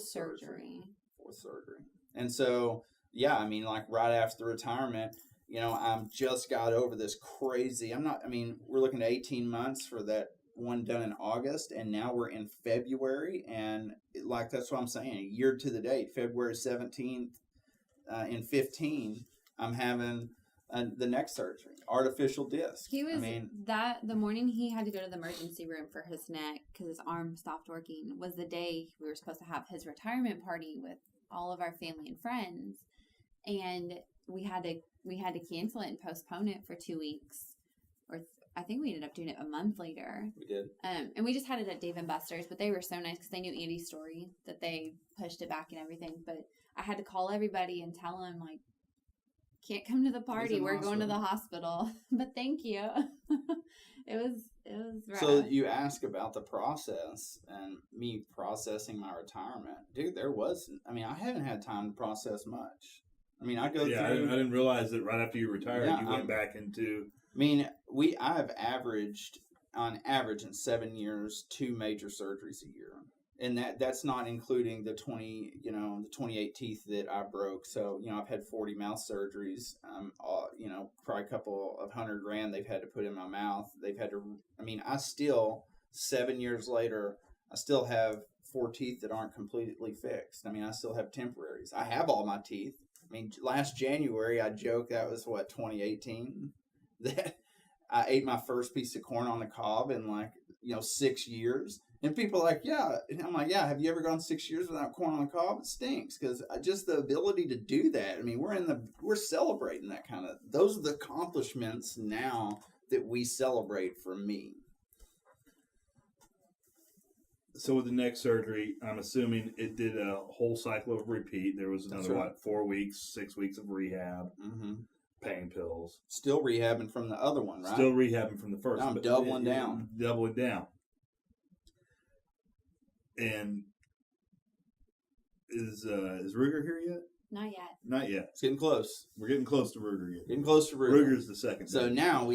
surgery. Fourth surgery. And so, yeah, I mean, like, right after the retirement, I'm just got over this crazy. We're looking at 18 months for that one done in August, and now we're in February. And, like, that's what I'm saying, a year to the date, February 17th in 15, I'm having the neck surgery, artificial disc. He was the morning he had to go to the emergency room for his neck because his arm stopped working was the day we were supposed to have his retirement party with all of our family and friends, and we had to cancel it and postpone it for 2 weeks, or I think we ended up doing it a month later. We did, and we just had it at Dave and Buster's, but they were so nice because they knew Andy's story that they pushed it back and everything. But I had to call everybody and tell them like, can't come to the party. We're going to the hospital. But thank you. It was rough. So you ask about the process and me processing my retirement. Dude, I haven't had time to process much. I mean, I go through. I didn't realize that right after you retired, you went back into. I mean, I've averaged, on average in 7 years, 2 major surgeries a year. And that's not including the 28 teeth that I broke. So, I've had 40 mouth surgeries, probably a couple of $100,000 they've had to put in my mouth. They've had to, I still, 7 years later, I still have 4 teeth that aren't completely fixed. I still have temporaries. I have all my teeth. Last January, I joked that was 2018, that I ate my first piece of corn on the cob in 6 years. And people are like, yeah. And I'm like, yeah, have you ever gone 6 years without corn on the cob? It stinks, because just the ability to do that. We're celebrating that kind of, those are the accomplishments now that we celebrate for me. So with the neck surgery, I'm assuming it did a whole cycle of repeat. There was another, 4 weeks, 6 weeks of rehab, pain pills. Still rehabbing from the other one, right? Still rehabbing from the first. Now I'm doubling down. Doubling down. And is Ruger here yet? Not yet. Not yet. It's getting close. We're getting close to Ruger yet. Getting close to Ruger. Ruger's the second. So now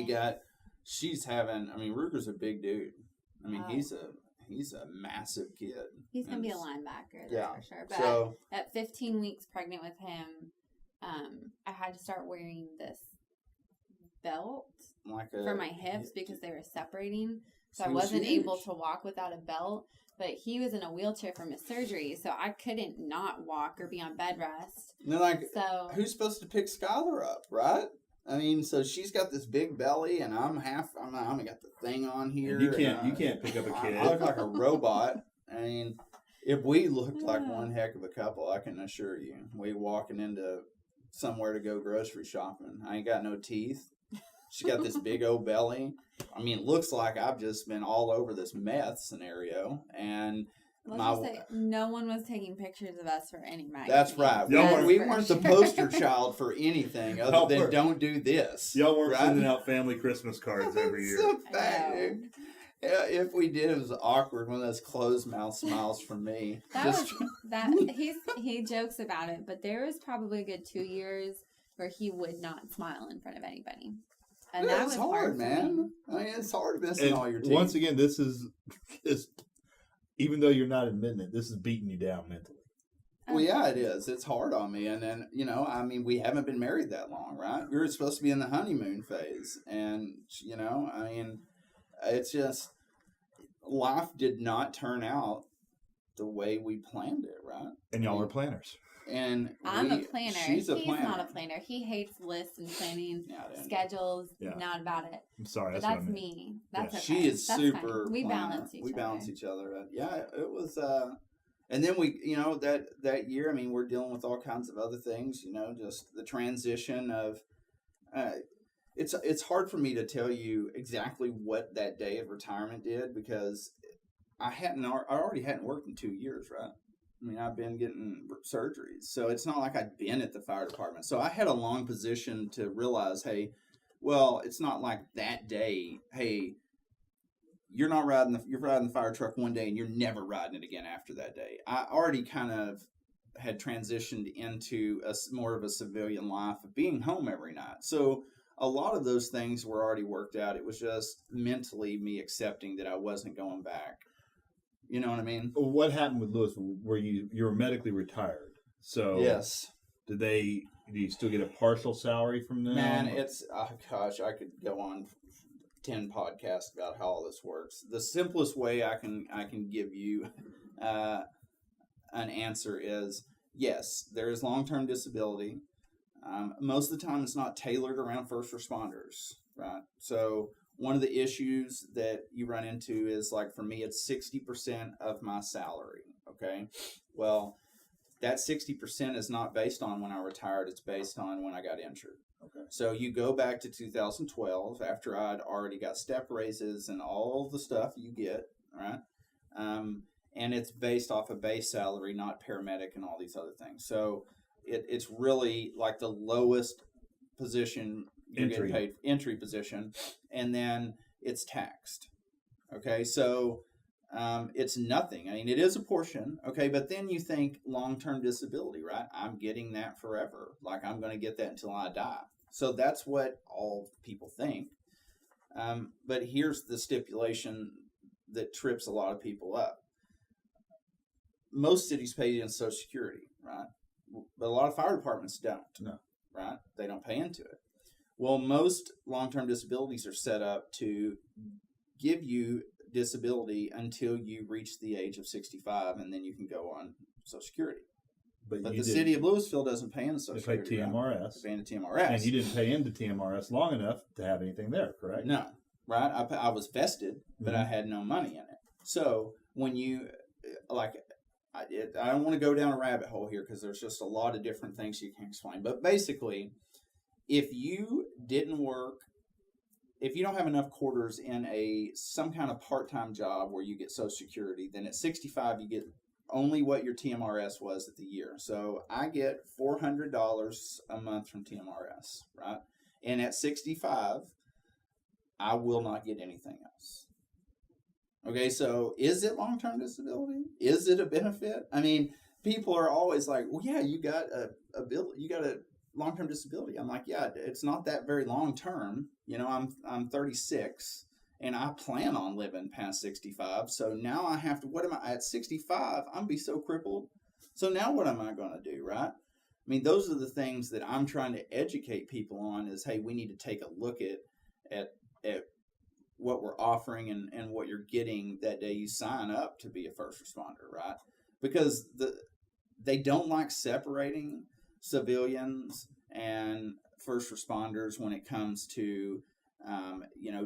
she's having, Ruger's a big dude. He's a massive kid. He's going to be a linebacker, that's for sure. But so, at 15 weeks pregnant with him, I had to start wearing this belt for my hips because they were separating. So I wasn't able to walk without a belt. But he was in a wheelchair from his surgery, so I couldn't not walk or be on bed rest. And they're like, who's supposed to pick Skylar up, right? So she's got this big belly, and I'm got the thing on here. And you can't pick up a kid. I look like a robot. If we looked like one heck of a couple, I can assure you, we walking into somewhere to go grocery shopping. I ain't got no teeth. She got this big old belly. It looks like I've just been all over this meth scenario. And no one was taking pictures of us for any magazine. That's right. We weren't the poster child for anything other than don't do this. Y'all weren't sending out family Christmas cards every year. So bad. Yeah, if we did, it was awkward. One of those closed mouth smiles from me. He jokes about it, but there was probably a good 2 years where he would not smile in front of anybody. And that was hard, man. It's hard missing all your teeth. Once again, this is even though you're not admitting it, this is beating you down mentally. Well, yeah, it is. It's hard on me. And then, we haven't been married that long, right? We were supposed to be in the honeymoon phase. And, it's just, life did not turn out the way we planned it, right? And y'all are planners. And I'm a planner. He's not a planner. He hates lists and planning, schedules. Yeah. Not about it. I'm sorry. But that's me. That's okay. She is that's super. Fine. We planner. balance each other. Yeah, it was. And then we, that year. We're dealing with all kinds of other things. Just the transition of. It's hard for me to tell you exactly what that day of retirement did because I already hadn't worked in 2 years, right? I've been getting surgeries, so it's not like I'd been at the fire department. So I had a long position to realize, hey, well, it's not like that day, hey, you're riding the fire truck one day and you're never riding it again after that day. I already kind of had transitioned into more of a civilian life of being home every night. So a lot of those things were already worked out. It was just mentally me accepting that I wasn't going back. You know what I mean? What happened with Lewisville? Were you were medically retired? So yes. Do you still get a partial salary from them? Man, it's I could go on 10 podcasts about how all this works. The simplest way I can give you an answer is yes, there is long-term disability. Most of the time, it's not tailored around first responders, right? So one of the issues that you run into is, like, for me, it's 60% of my salary. Okay, well, that 60% is not based on when I retired; it's based on when I got injured. Okay. So you go back to 2012 after I'd already got step raises and all the stuff you get, right? And it's based off a base salary, not paramedic and all these other things. So it's really like the lowest position you're getting paid, entry position, and then it's taxed. Okay, so it's nothing. I mean, it is a portion, okay, but then you think long-term disability, right? I'm getting that forever. Like, I'm going to get that until I die. So that's what all people think. But here's the stipulation that trips a lot of people up. Most cities pay into Social Security, right? But a lot of fire departments don't. No. Right? They don't pay into it. Well, most long-term disabilities are set up to give you disability until you reach the age of 65, and then you can go on Social Security. But the city of Lewisville doesn't pay into Social Security. They pay TMRS. They pay into TMRS. And you didn't pay into TMRS long enough to have anything there, correct? No. Right? I was vested, but I had no money in it. So when you, like, I don't want to go down a rabbit hole here because there's just a lot of different things you can explain. But basically, if you didn't work, if you don't have enough quarters in some kind of part-time job where you get Social Security, then at 65 you get only what your TMRS was at the year. So I get $400 a month from TMRS, right? And at 65, I will not get anything else. Okay, so is it long-term disability? Is it a benefit? I mean, people are always like, well, yeah, you got a long-term disability. I'm like, yeah, it's not that very long-term. You know, I'm 36, and I plan on living past 65. So now I have to, what am I, at 65, I'm be so crippled. So now what am I going to do, right? I mean, those are the things that I'm trying to educate people on is, hey, we need to take a look at what we're offering and what you're getting that day you sign up to be a first responder, right? Because they don't like separating civilians and first responders when it comes to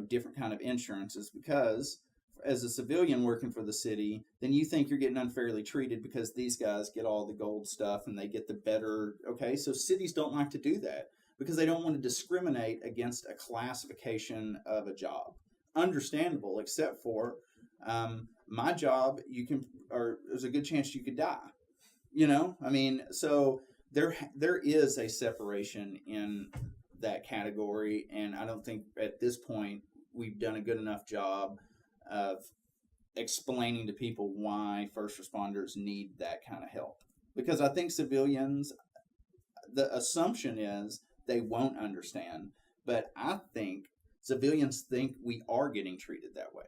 different kind of insurances, because as a civilian working for the city, then you think you're getting unfairly treated because these guys get all the gold stuff and they get the better. Okay, so cities don't like to do that because they don't want to discriminate against a classification of a job. Understandable, except for my job, there's a good chance you could die. You know, I mean, so there is a separation in that category, and I don't think at this point we've done a good enough job of explaining to people why first responders need that kind of help. Because I think civilians, the assumption is they won't understand, but I think civilians think we are getting treated that way.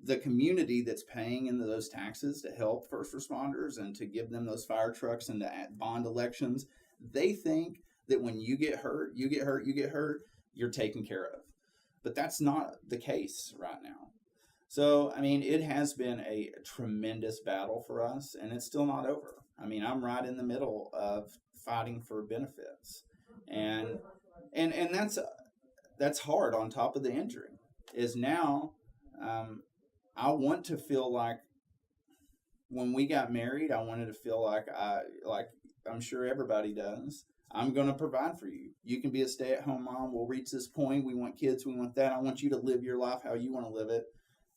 The community that's paying into those taxes to help first responders and to give them those fire trucks and to bond elections, they think that when you get hurt, you're taken care of. But that's not the case right now. So, I mean, it has been a tremendous battle for us, and it's still not over. I mean, I'm right in the middle of fighting for benefits. And that's hard on top of the injury. Is now I want to feel like when we got married, I wanted to feel like I'm sure everybody does. I'm going to provide for you. You can be a stay-at-home mom. We'll reach this point. We want kids. We want that. I want you to live your life how you want to live it.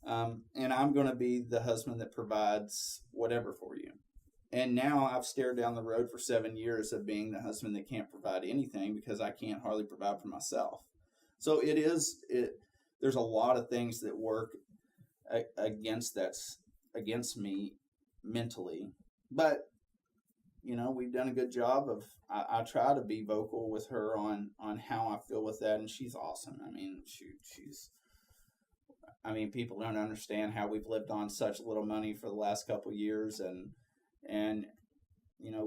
And I'm going to be the husband that provides whatever for you. And now I've stared down the road for 7 years of being the husband that can't provide anything because I can't hardly provide for myself. So there's a lot of things that work against me mentally. But, you know, we've done a good job of, I try to be vocal with her on how I feel with that. And she's awesome. I mean, people don't understand how we've lived on such little money for the last couple of years. And, you know,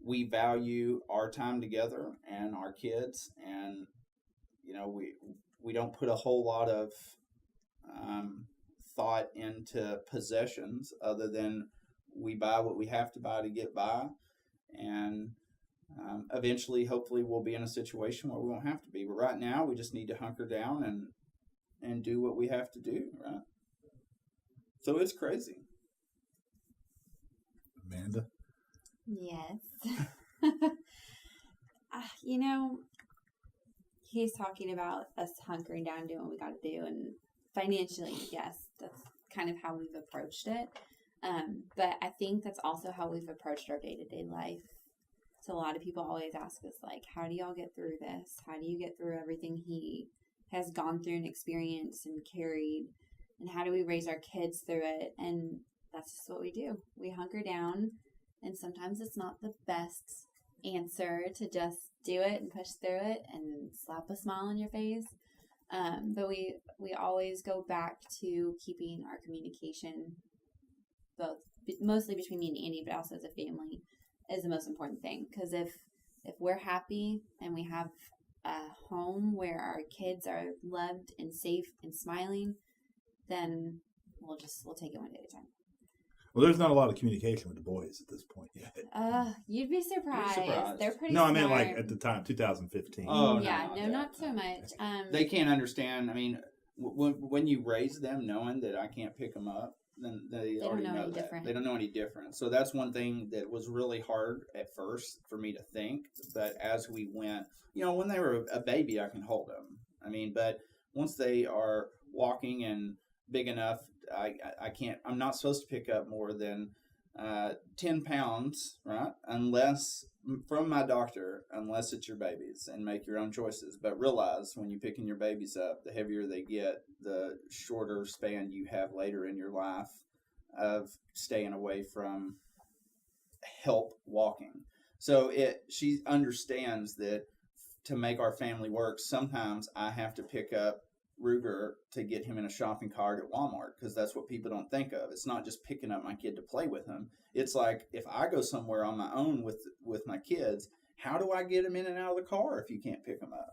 we value our time together and our kids. And, you know, we don't put a whole lot of thought into possessions other than we buy what we have to buy to get by. And Eventually, hopefully, we'll be in a situation where we won't have to be. But right now, we just need to hunker down and do what we have to do, right? So it's crazy. Amanda? Yes. He's talking about us hunkering down, doing what we got to do, and financially, yes, that's kind of how we've approached it. But I think that's also how we've approached our day-to-day life. So a lot of people always ask us, like, how do y'all get through this? How do you get through everything he has gone through and experienced and carried? And how do we raise our kids through it? And that's just what we do. We hunker down, and sometimes it's not the best answer to just do it and push through it and slap a smile on your face. But we always go back to keeping our communication, mostly between me and Andy, but also as a family, is the most important thing. Because if we're happy and we have a home where our kids are loved and safe and smiling, then we'll take it one day at a time. Well, there's not a lot of communication with the boys at this point yet. You'd be surprised. They're pretty No, I smart. mean like at the time, 2015. Oh, yeah, no, not so much. They can't understand. I mean, when you raise them knowing that I can't pick them up, then they already don't know know any that. different. They don't know any different. So that's one thing that was really hard at first for me to think. But as we went, when they were a baby, I can hold them. I mean, but once they are walking and big enough, I can't. I'm not supposed to pick up more than 10 pounds, right? Unless from my doctor, unless it's your babies, and make your own choices. But realize when you're picking your babies up, the heavier they get, the shorter span you have later in your life of staying away from help walking. So she understands that to make our family work, sometimes I have to pick up Ruger to get him in a shopping cart at Walmart, because that's what people don't think of. It's not just picking up my kid to play with him. It's like, if I go somewhere on my own with my kids, how do I get him in and out of the car if you can't pick him up?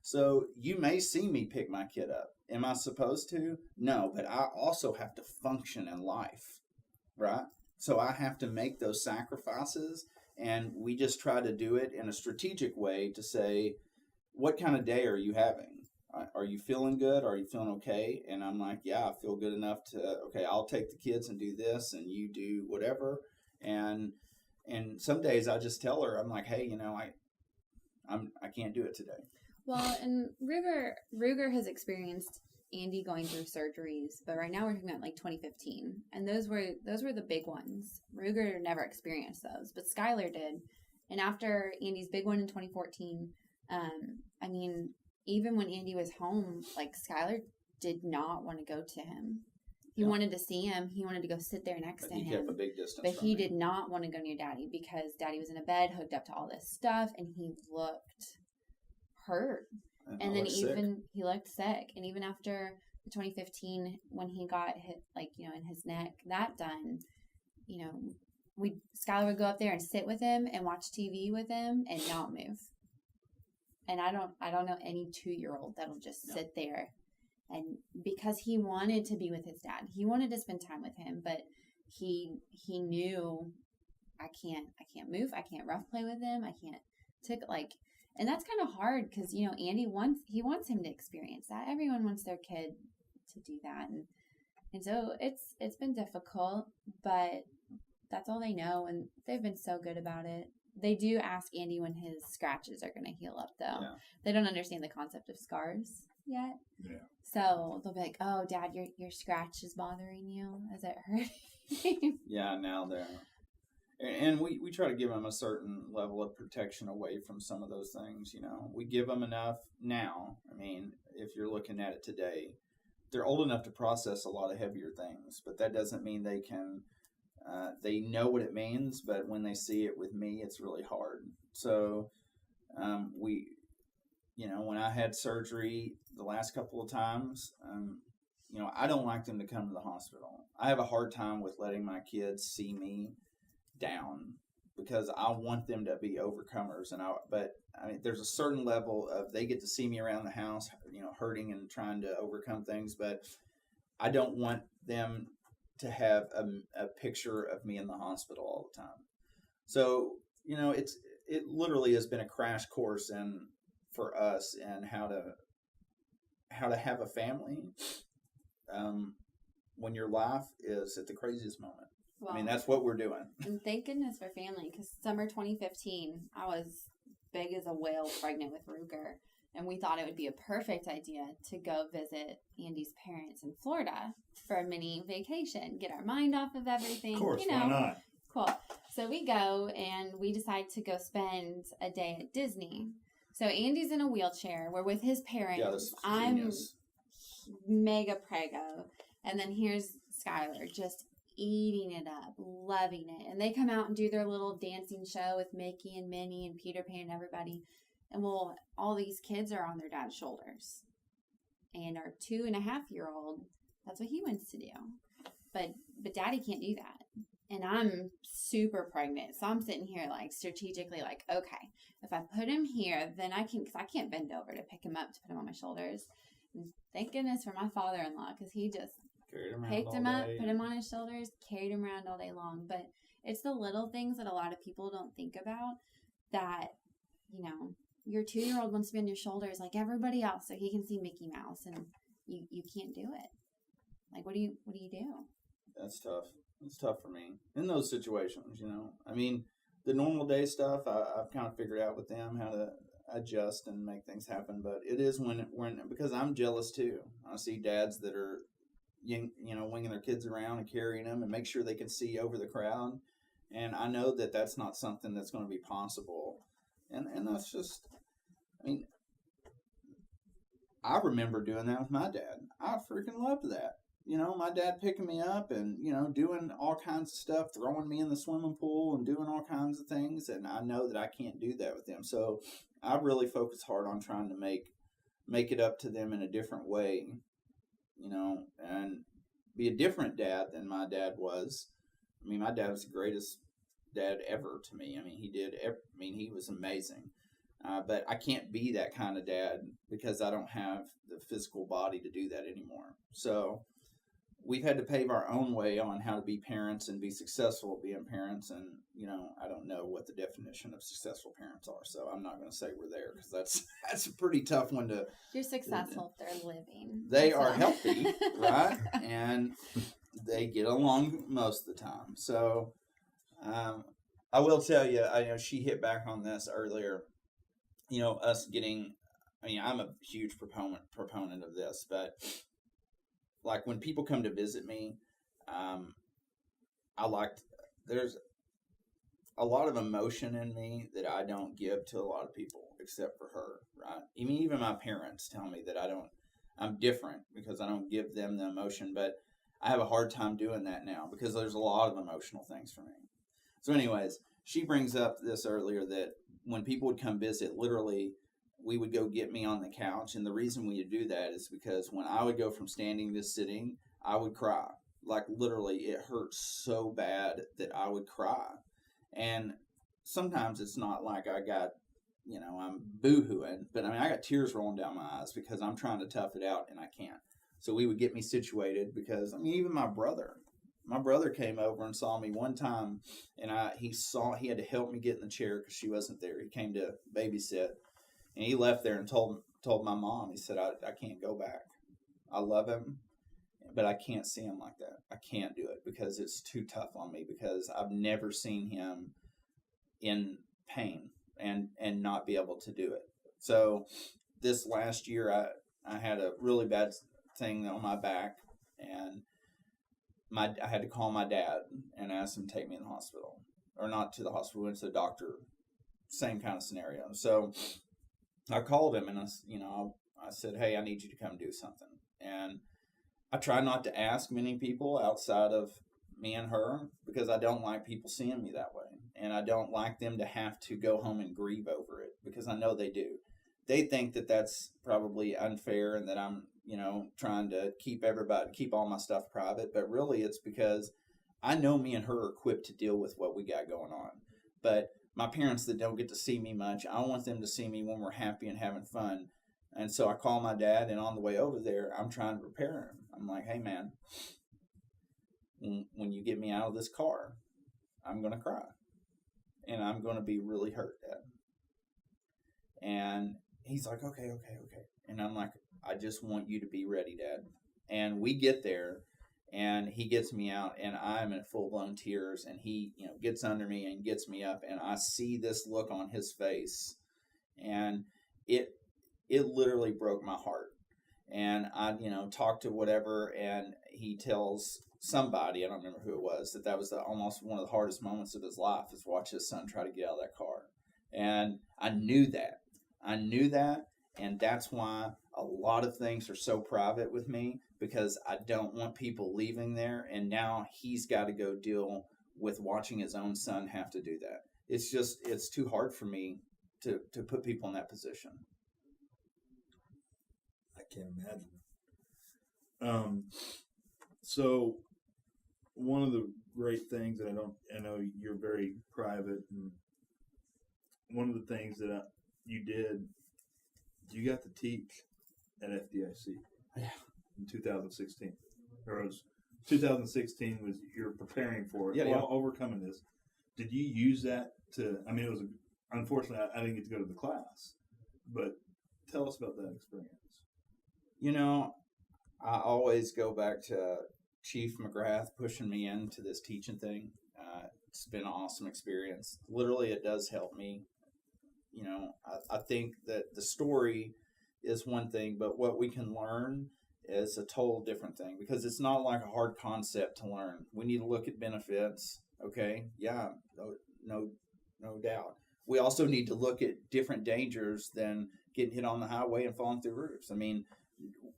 So you may see me pick my kid up. Am I supposed to? No, but I also have to function in life, right? So I have to make those sacrifices, and we just try to do it in a strategic way to say, what kind of day are you having? Are you feeling good? Are you feeling okay? And I'm like, yeah, I feel good enough to, okay, I'll take the kids and do this, and you do whatever. And some days I just tell her, I'm like, hey, I can't do it today. Well, and Ruger has experienced Andy going through surgeries, but right now we're talking about like 2015, and those were the big ones. Ruger never experienced those, but Skylar did. And after Andy's big one in 2014, even when Andy was home, like, Skylar did not want to go to him. He wanted to see him. He wanted to go sit there next to him. He kept a big distance But from he me. did not want to go near Daddy, because Daddy was in a bed hooked up to all this stuff, and he looked hurt. And then he looked sick. And even after the 2015, when he got hit, in his neck, that done, Skylar would go up there and sit with him and watch TV with him and not move. And I don't know any 2-year-old that'll just sit there. And because he wanted to be with his dad, he wanted to spend time with him, but he knew, I can't move, I can't rough play with him, I can't and that's kind of hard, because Andy wants him to experience that. Everyone wants their kid to do that, and so it's been difficult, but that's all they know, and they've been so good about it. They do ask Andy when his scratches are going to heal up, though. Yeah. They don't understand the concept of scars yet. Yeah. So they'll be like, "Oh, Dad, your scratch is bothering you. Is it hurting?" Yeah, now they're... And we try to give them a certain level of protection away from some of those things, We give them enough now. I mean, if you're looking at it today, they're old enough to process a lot of heavier things, but that doesn't mean they can... they know what it means, but when they see it with me, it's really hard. So when I had surgery the last couple of times, I don't like them to come to the hospital. I have a hard time with letting my kids see me down, because I want them to be overcomers. But there's a certain level of, they get to see me around the house, hurting and trying to overcome things, but I don't want them to have a picture of me in the hospital all the time. So, it literally has been a crash course for us and how to have a family when your life is at the craziest moment. Well, I mean, that's what we're doing. And thank goodness for family, because summer 2015, I was big as a whale pregnant with Ruger. And we thought it would be a perfect idea to go visit Andy's parents in Florida for a mini vacation, get our mind off of everything. Of course, you know. why not? Cool. So we go and we decide to go spend a day at Disney. So Andy's in a wheelchair. We're with his parents. Yeah, this is I'm genius. mega prego. And then here's Skylar just eating it up, loving it. And they come out and do their little dancing show with Mickey and Minnie and Peter Pan and everybody. And well, all these kids are on their dad's shoulders. And our 2.5-year-old, that's what he wants to do. But daddy can't do that. And I'm super pregnant. So I'm sitting here like strategically like, okay, if I put him here, then I can, because I can't bend over to pick him up to put him on my shoulders. And thank goodness for my father-in-law, because he just picked him up, put him on his shoulders, carried him around all day long. But it's the little things that a lot of people don't think about that, you know, your 2-year-old wants to be on your shoulders like everybody else so he can see Mickey Mouse, and you can't do it. Like, what do you do? That's tough. It's tough for me in those situations, you know. I mean, the normal day stuff, I've kind of figured out with them how to adjust and make things happen. But it is when because I'm jealous too. I see dads that are, you know, winging their kids around and carrying them and make sure they can see over the crowd. And I know that that's not something that's going to be possible. And that's just, I mean, I remember doing that with my dad. I freaking loved that. You know, my dad picking me up and, you know, doing all kinds of stuff, throwing me in the swimming pool and doing all kinds of things. And I know that I can't do that with them. So I really focus hard on trying to make it up to them in a different way, you know, and be a different dad than my dad was. I mean, my dad was the greatest dad ever to me. I mean, he was amazing. But I can't be that kind of dad because I don't have the physical body to do that anymore. So we've had to pave our own way on how to be parents and be successful at being parents. And, you know, I don't know what the definition of successful parents are. So I'm not going to say we're there because that's a pretty tough one to. You're successful if they're living. They are healthy, right? And they get along most of the time. So I will tell you, I know she hit back on this earlier. You know, us getting, I mean, I'm a huge proponent of this, but like when people come to visit me, there's a lot of emotion in me that I don't give to a lot of people except for her, right? I mean, even my parents tell me that I'm different because I don't give them the emotion, but I have a hard time doing that now because there's a lot of emotional things for me. So anyways, she brings up this earlier that when people would come visit, literally, we would go get me on the couch. And the reason we would do that is because when I would go from standing to sitting, I would cry. Like, literally, it hurt so bad that I would cry. And sometimes it's not like I got, you know, I'm boo-hooing. But, I mean, I got tears rolling down my eyes because I'm trying to tough it out, and I can't. So we would get me situated because, I mean, even my brother came over and saw me one time, and he had to help me get in the chair because she wasn't there. He came to babysit, and he left there and told my mom, he said, I can't go back. I love him, but I can't see him like that. I can't do it because it's too tough on me because I've never seen him in pain and not be able to do it. So this last year, I had a really bad thing on my back, and I had to call my dad and ask him to take me in the hospital. Or not to the hospital, went to the doctor. Same kind of scenario. So I called him and I said, hey, I need you to come do something. And I try not to ask many people outside of me and her because I don't like people seeing me that way. And I don't like them to have to go home and grieve over it because I know they do. They think that that's probably unfair and that I'm, you know, trying to keep all my stuff private. But really it's because I know me and her are equipped to deal with what we got going on. But my parents that don't get to see me much, I want them to see me when we're happy and having fun. And so I call my dad, and on the way over there, I'm trying to prepare him. I'm like, hey, man, when you get me out of this car, I'm going to cry. and I'm going to be really hurt, Dad. And he's like, okay. And I'm like, I just want you to be ready, Dad. And we get there, and he gets me out, and I'm in full-blown tears, and he, gets under me and gets me up, and I see this look on his face, and it literally broke my heart. And I, talked to whatever, and he tells somebody, I don't remember who it was, that was almost one of the hardest moments of his life, is watch his son try to get out of that car. And I knew that, and that's why a lot of things are so private with me, because I don't want people leaving there, and now he's got to go deal with watching his own son have to do that. It's too hard for me to put people in that position. I can't imagine. So one of the great things that I know you're very private, and one of the things that you got to teach at FDIC. Yeah. In 2016. Or it was 2016 was you're preparing for it, overcoming this. Did you use that to, it was, unfortunately, I didn't get to go to the class, but tell us about that experience. I always go back to Chief McGrath pushing me into this teaching thing. It's been an awesome experience. Literally, it does help me. I think that the story is one thing, but what we can learn is a total different thing, because it's not like a hard concept to learn. We need to look at benefits. Okay. Yeah. No doubt. We also need to look at different dangers than getting hit on the highway and falling through roofs.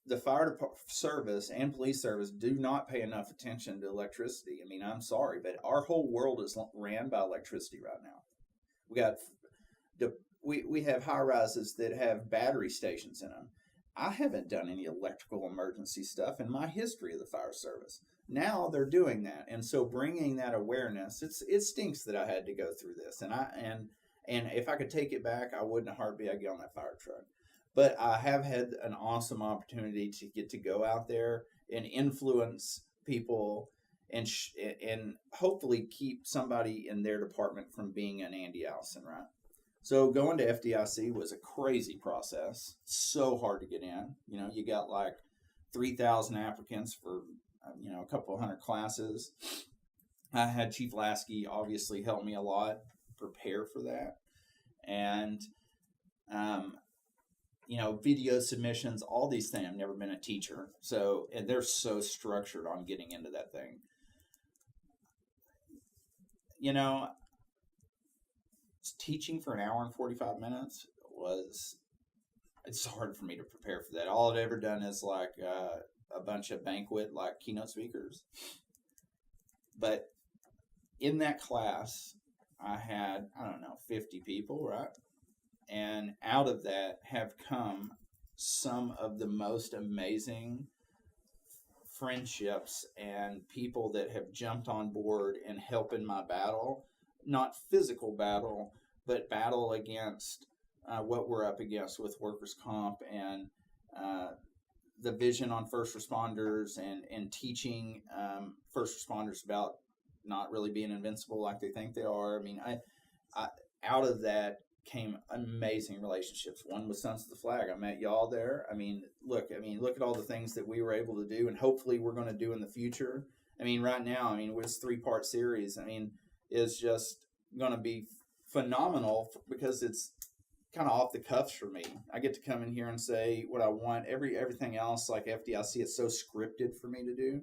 The fire service and police service do not pay enough attention to electricity. I'm sorry, but our whole world is ran by electricity right now. We have high rises that have battery stations in them. I haven't done any electrical emergency stuff in my history of the fire service. Now they're doing that, and so bringing that awareness, it stinks that I had to go through this, and if I could take it back, I wouldn't a heartbeat. I'd get on that fire truck. But I have had an awesome opportunity to get to go out there and influence people, and hopefully keep somebody in their department from being an Andy Allison, right? So going to FDIC was a crazy process. So hard to get in. You got like 3,000 applicants for, a couple hundred classes. I had Chief Lasky obviously help me a lot prepare for that. And, video submissions, all these things. I've never been a teacher. And they're so structured on getting into that thing. Teaching for an hour and 45 minutes it's hard for me to prepare for that. All I've ever done is like a bunch of banquet, like keynote speakers. But in that class, I had, 50 people, right? And out of that have come some of the most amazing friendships and people that have jumped on board and helped in my battle. Not physical battle, but battle against what we're up against with workers' comp and the vision on first responders and teaching first responders about not really being invincible like they think they are. I out of that came amazing relationships. One with Sons of the Flag. I met y'all there. Look at all the things that we were able to do, and hopefully we're going to do in the future. Right now, with this 3-part series, is just going to be phenomenal because it's kind of off the cuffs for me. I get to come in here and say what I want. Everything else, like FDIC, is so scripted for me to do.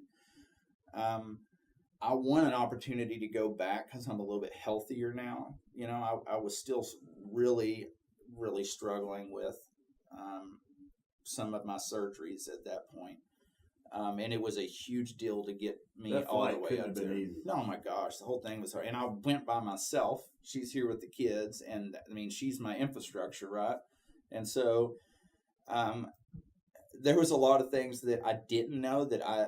I want an opportunity to go back because I'm a little bit healthier now. I was still really, really struggling with some of my surgeries at that point. And it was a huge deal to get me all the way up there. Oh my gosh, the whole thing was hard. And I went by myself. She's here with the kids, and she's my infrastructure, right? And so there was a lot of things that I didn't know that I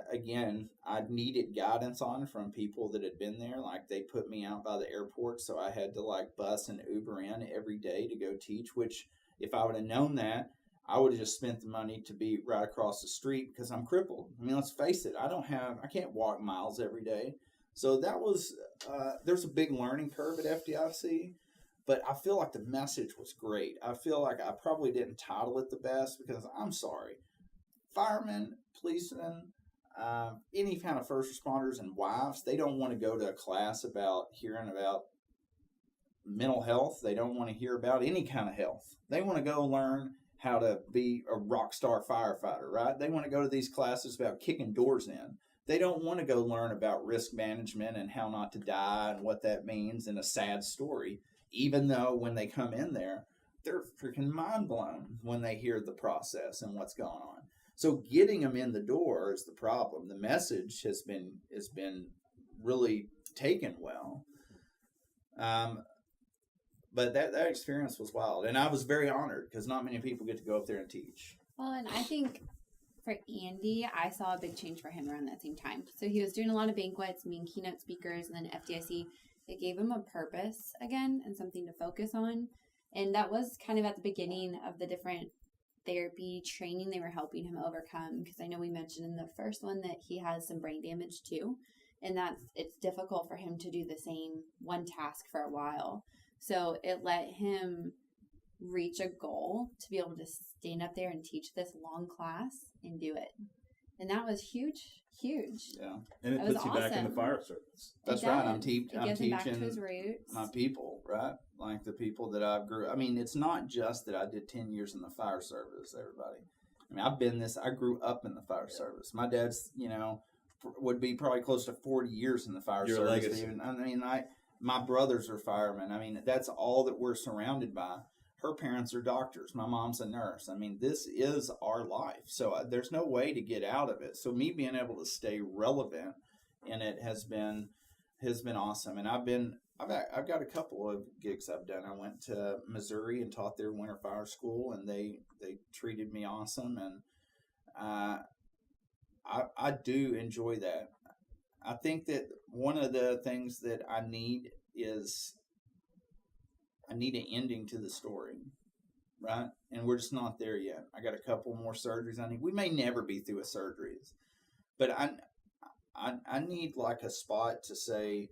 needed guidance on from people that had been there. Like, they put me out by the airport, so I had to bus and Uber in every day to go teach, which if I would have known that, I would have just spent the money to be right across the street because I'm crippled. Let's face it, I can't walk miles every day. So that was, there's a big learning curve at FDIC, but I feel like the message was great. I feel like I probably didn't title it the best because I'm sorry. Firemen, policemen, any kind of first responders and wives, they don't want to go to a class about hearing about mental health. They don't want to hear about any kind of health. They want to go learn how to be a rock star firefighter, right? They want to go to these classes about kicking doors in. They don't want to go learn about risk management and how not to die and what that means and a sad story, even though when they come in there, they're freaking mind blown when they hear the process and what's going on. So getting them in the door is the problem. The message has been really taken well. But that experience was wild. And I was very honored because not many people get to go up there and teach. Well, and I think for Andy, I saw a big change for him around that same time. So he was doing a lot of banquets, being keynote speakers, and then FDIC, it gave him a purpose again and something to focus on. And that was kind of at the beginning of the different therapy training they were helping him overcome. Because I know we mentioned in the first one that he has some brain damage too. And it's difficult for him to do the same one task for a while. So it let him reach a goal to be able to stand up there and teach this long class and do it. And that was huge. Yeah. And it puts you back in the fire service. That's right. I'm teaching back to his roots. My people, right? Like the people that I've grew. I mean, it's not just that I did 10 years in the fire service, everybody. I mean, I grew up in the fire service. My dad's, would be probably close to 40 years in the fire Your service. legacy. My brothers are firemen. I mean, that's all that we're surrounded by. Her parents are doctors. My mom's a nurse. I mean, this is our life. So there's no way to get out of it. So me being able to stay relevant in it has been awesome. And I've got a couple of gigs I've done. I went to Missouri and taught their winter fire school, and they treated me awesome. And I do enjoy that. I think that one of the things that I need is I need an ending to the story, right? And we're just not there yet. I got a couple more surgeries I need. We may never be through with surgeries, but I need like a spot to say,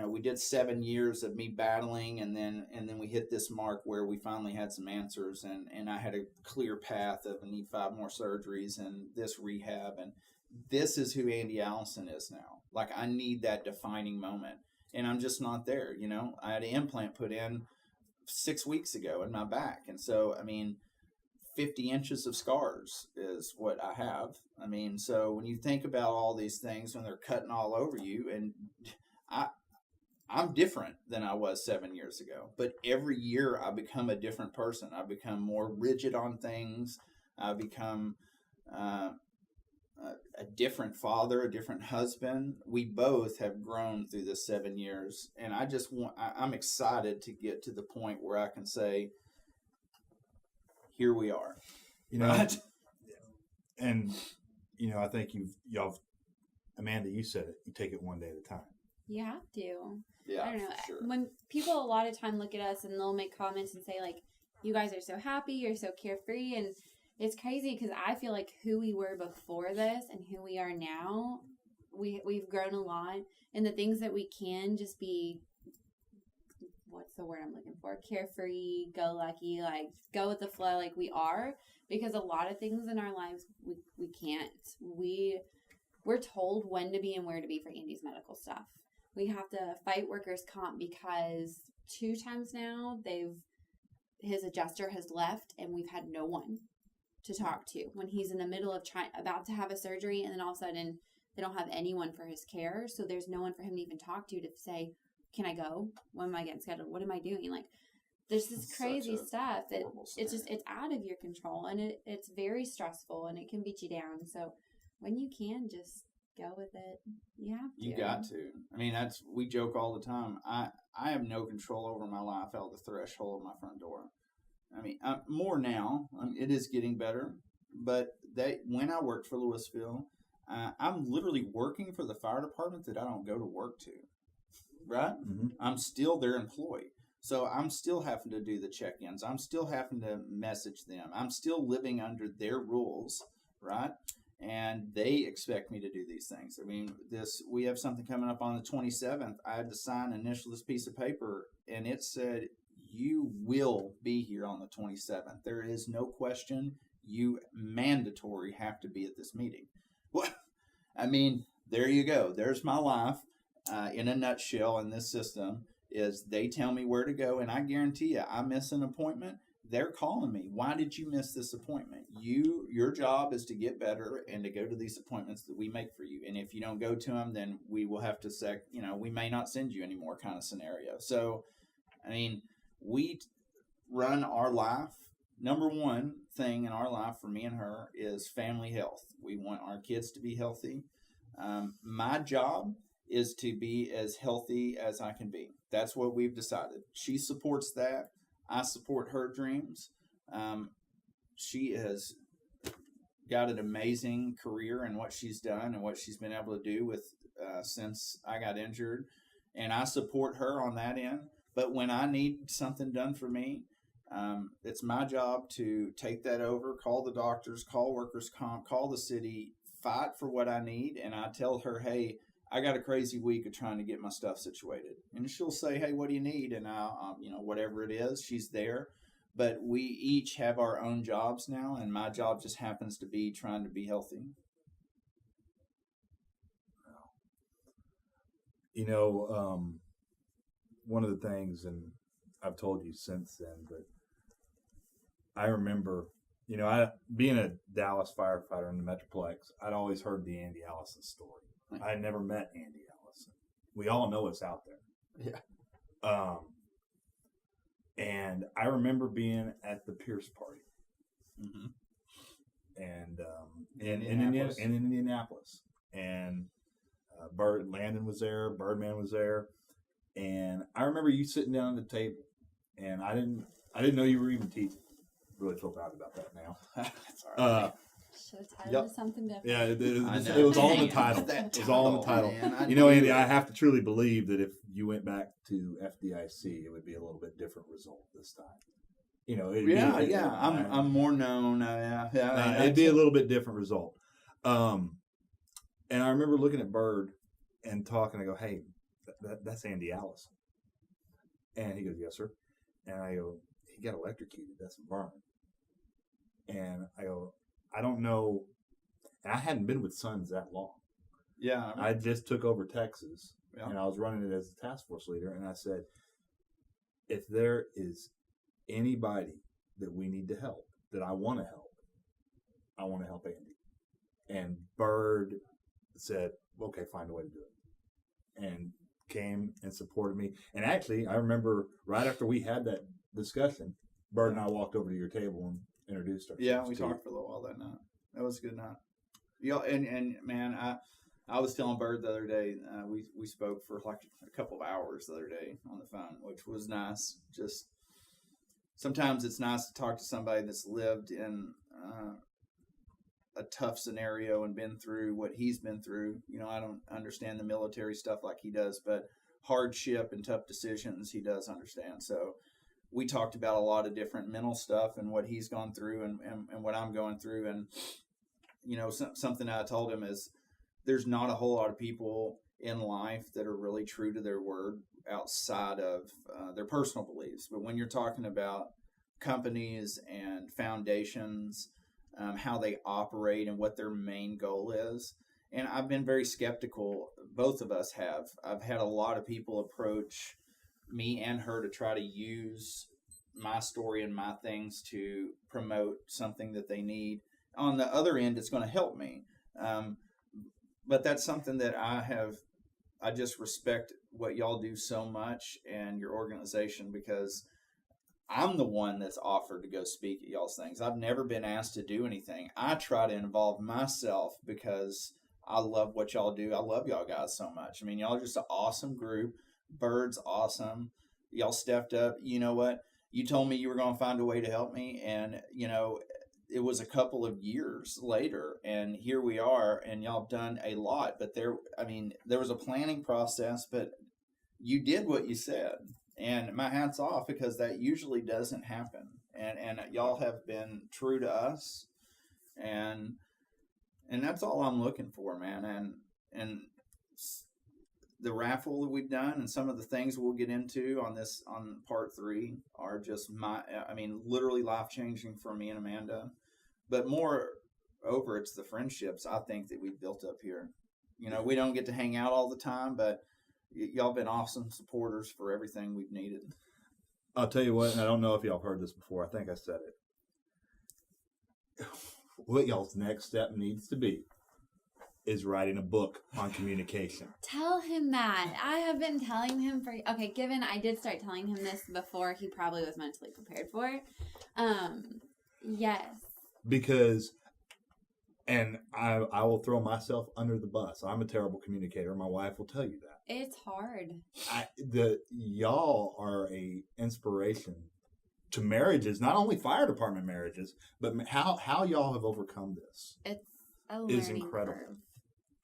we did 7 years of me battling, and then we hit this mark where we finally had some answers, and I had a clear path of I need 5 more surgeries and this rehab, and this is who Andy Allison is now. Like, I need that defining moment, and I'm just not there. I had an implant put in 6 weeks ago in my back, and so 50 inches of scars is what I have. So when you think about all these things when they're cutting all over you, and I'm different than I was 7 years ago, but every year I become a different person. I become more rigid on things. I become a different father, a different husband. We both have grown through this 7 years, and I'm excited to get to the point where I can say, here we are. Right? And, I think y'all, Amanda, you said it, you take it one day at a time. You have to. Yeah, I don't know. sure. When people a lot of time look at us and they'll make comments and say, like, you guys are so happy, you're so carefree, and it's crazy because I feel like who we were before this and who we are now, we've grown a lot. And the things that we can just be, what's the word I'm looking for? Carefree, go lucky, like go with the flow like we are. Because a lot of things in our lives we can't. We're told when to be and where to be for Andy's medical stuff. We have to fight workers' comp because 2 times now his adjuster has left and we've had no one to talk to when he's in the middle of about to have a surgery, and then all of a sudden they don't have anyone for his care. So there's no one for him to even talk to say, can I go? When am I getting scheduled? What am I doing? Like, there's this crazy stuff that it's out of your control, and it's very stressful, and it can beat you down. So when you can, just go with it. You have to. You got to. We joke all the time. I have no control over my life out the threshold of my front door. More now. It is getting better. But when I worked for Lewisville, I'm literally working for the fire department that I don't go to work to. Right? Mm-hmm. I'm still their employee. So I'm still having to do the check-ins. I'm still having to message them. I'm still living under their rules. Right? and they expect me to do these things. I mean, we have something coming up on the 27th. I had to sign and initial this piece of paper, and it said, you will be here on the 27th. There is no question. You mandatory have to be at this meeting. Well, I mean, there you go. There's my life in a nutshell in this system. Is they tell me where to go, and I guarantee you, I miss an appointment, they're calling me. Why did you miss this appointment? Your job is to get better and to go to these appointments that we make for you. And if you don't go to them, then we will have to say, we may not send you anymore, kind of scenario. So, I mean, we run our life. Number one thing in our life for me and her is family health. We want our kids to be healthy. My job is to be as healthy as I can be. That's what we've decided. She supports that. I support her dreams. She has got an amazing career in what she's done and what she's been able to do with since I got injured. And I support her on that end. But when I need something done for me, it's my job to take that over, call the doctors, call workers' comp, call the city, fight for what I need. And I tell her, hey, I got a crazy week of trying to get my stuff situated. And she'll say, hey, what do you need? And I'll, whatever it is, she's there. But we each have our own jobs now, and my job just happens to be trying to be healthy. One of the things, and I've told you since then, but I remember, being a Dallas firefighter in the Metroplex, I'd always heard the Andy Allison story. I had never met Andy Allison. We all know it's out there. Yeah. And I remember being at the Pierce party. Mm-hmm. And in Indianapolis. And Landon was there, Birdman was there. And I remember you sitting down at the table. And I didn't know you were even teaching. Really feel bad about that now. That's all right. Should have titled it something different. Yeah, it was all in the title. It was all in the title. Andy, I have to truly believe that if you went back to FDIC, it would be a little bit different result this time. I'm more known. It'd be a little bit different result. And I remember looking at Bird and talking. I go, hey, that's Andy Allison. And he goes, yes, sir. And I go, he got electrocuted. That's a burn. And I go, I don't know. I hadn't been with Sons that long. Yeah. I just took over Texas, and I was running it as a task force leader. And I said, if there is anybody that we need to help, that I want to help Andy. And Bird said, okay, find a way to do it. And came and supported me. And actually, I remember right after we had that discussion, Bird and I walked over to your table and introduced ourselves. Yeah, we talked for a little while that night. That was a good night. And man, I was telling Bird the other day, we spoke for like a couple of hours the other day on the phone, which was nice. Just sometimes it's nice to talk to somebody that's lived in a tough scenario and been through what he's been through. I don't understand the military stuff like he does, but hardship and tough decisions he does understand. So we talked about a lot of different mental stuff and what he's gone through and what I'm going through. And, something I told him is there's not a whole lot of people in life that are really true to their word outside of their personal beliefs. But when you're talking about companies and foundations, how they operate and what their main goal is. And I've been very skeptical. Both of us have. I've had a lot of people approach me and her to try to use my story and my things to promote something that they need. On the other end, it's going to help me. But that's something that I just respect what y'all do so much and your organization, because I'm the one that's offered to go speak at y'all's things. I've never been asked to do anything. I try to involve myself because I love what y'all do. I love y'all guys so much. I mean, y'all are just an awesome group. Bird's awesome. Y'all stepped up. You know what? You told me you were going to find a way to help me. And, it was a couple of years later, and here we are, and y'all done a lot. But there was a planning process, but you did what you said. And my hat's off, because that usually doesn't happen. And y'all have been true to us. And And that's all I'm looking for, man. And the raffle that we've done and some of the things we'll get into on part 3 are just literally life-changing for me and Amanda. But moreover, it's the friendships I think that we've built up here. You know, we don't get to hang out all the time, but y'all been awesome supporters for everything we've needed. I'll tell you what, and I don't know if y'all have heard this before. I think I said it. What y'all's next step needs to be is writing a book on communication. Tell him that. I have been telling him given I did start telling him this before he probably was mentally prepared for it. Yes. Because, and I will throw myself under the bus. I'm a terrible communicator. My wife will tell you that. It's hard. Y'all are a inspiration to marriages, not only fire department marriages, but how y'all have overcome this. It's a learning is incredible. curve.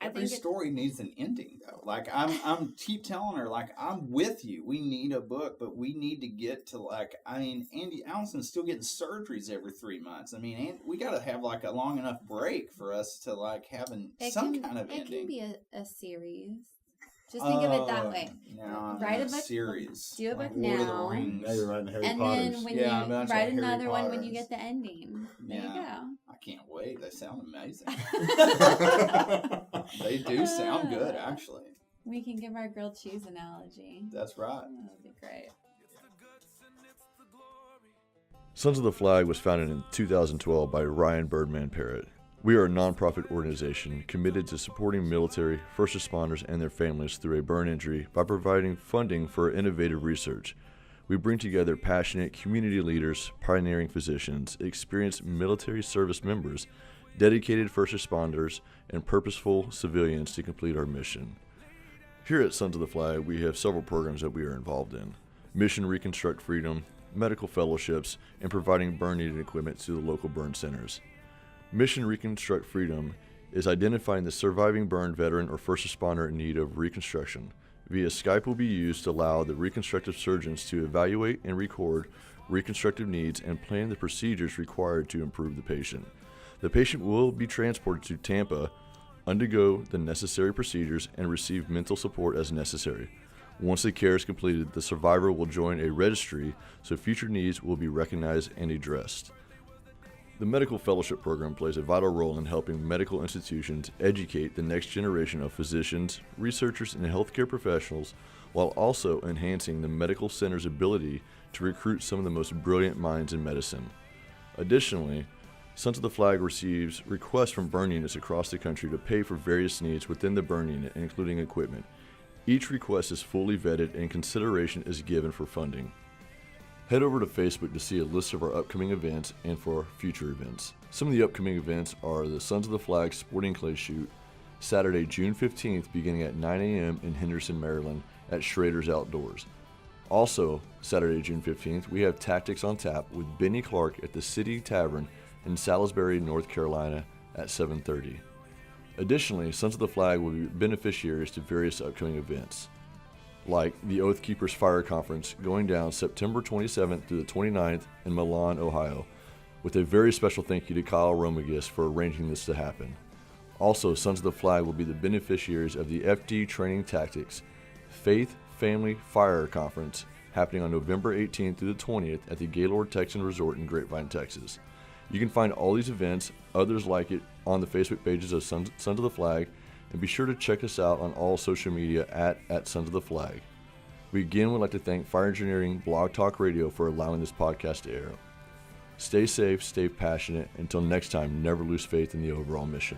Every story needs an ending, though. Like I'm keep telling her, like, I'm with you. We need a book, but we need to get to Andy Allison's still getting surgeries every 3 months. I mean, we got to have like a long enough break for us to like have some kind of ending. It can be a series. Just think of it that way. No, write a book. Series. Do a book like Lord of the now. Rings. Now you're writing Harry And Potters. then when Yeah, you I'm write Harry another one when Potters. you get the ending. There you go. I can't wait. They sound amazing. They do sound good, actually. We can give our grilled cheese analogy. That's right. That would be great. Sons of the Flag was founded in 2012 by Ryan Birdman Parrott. We are a nonprofit organization committed to supporting military, first responders, and their families through a burn injury by providing funding for innovative research. We bring together passionate community leaders, pioneering physicians, experienced military service members, dedicated first responders, and purposeful civilians to complete our mission. Here at Sons of the Flag, we have several programs that we are involved in: Mission Reconstruct Freedom, medical fellowships, and providing burn-needed equipment to the local burn centers. Mission Reconstruct Freedom is identifying the surviving burn veteran or first responder in need of reconstruction. Via Skype will be used to allow the reconstructive surgeons to evaluate and record reconstructive needs and plan the procedures required to improve the patient. The patient will be transported to Tampa, undergo the necessary procedures, and receive mental support as necessary. Once the care is completed, the survivor will join a registry so future needs will be recognized and addressed. The Medical Fellowship Program plays a vital role in helping medical institutions educate the next generation of physicians, researchers, and healthcare professionals, while also enhancing the medical center's ability to recruit some of the most brilliant minds in medicine. Additionally, Sons of the Flag receives requests from burn units across the country to pay for various needs within the burn unit, including equipment. Each request is fully vetted and consideration is given for funding. Head over to Facebook to see a list of our upcoming events and for future events. Some of the upcoming events are the Sons of the Flag Sporting Clay Shoot, Saturday, June 15th, beginning at 9 a.m. in Henderson, Maryland at Schrader's Outdoors. Also, Saturday, June 15th, we have Tactics on Tap with Benny Clark at the City Tavern in Salisbury, North Carolina at 7:30. Additionally, Sons of the Flag will be beneficiaries to various upcoming events, like the Oath Keepers Fire Conference going down September 27th through the 29th in Milan, Ohio, with a very special thank you to Kyle Romagis for arranging this to happen. Also, Sons of the Flag will be the beneficiaries of the FD Training Tactics Faith Family Fire Conference happening on November 18th through the 20th at the Gaylord Texan Resort in Grapevine, Texas. You can find all these events, others like it, on the Facebook pages of Sons of the Flag, and be sure to check us out on all social media at Sons of the Flag. We again would like to thank Fire Engineering Blog Talk Radio for allowing this podcast to air. Stay safe, stay passionate. Until next time, never lose faith in the overall mission.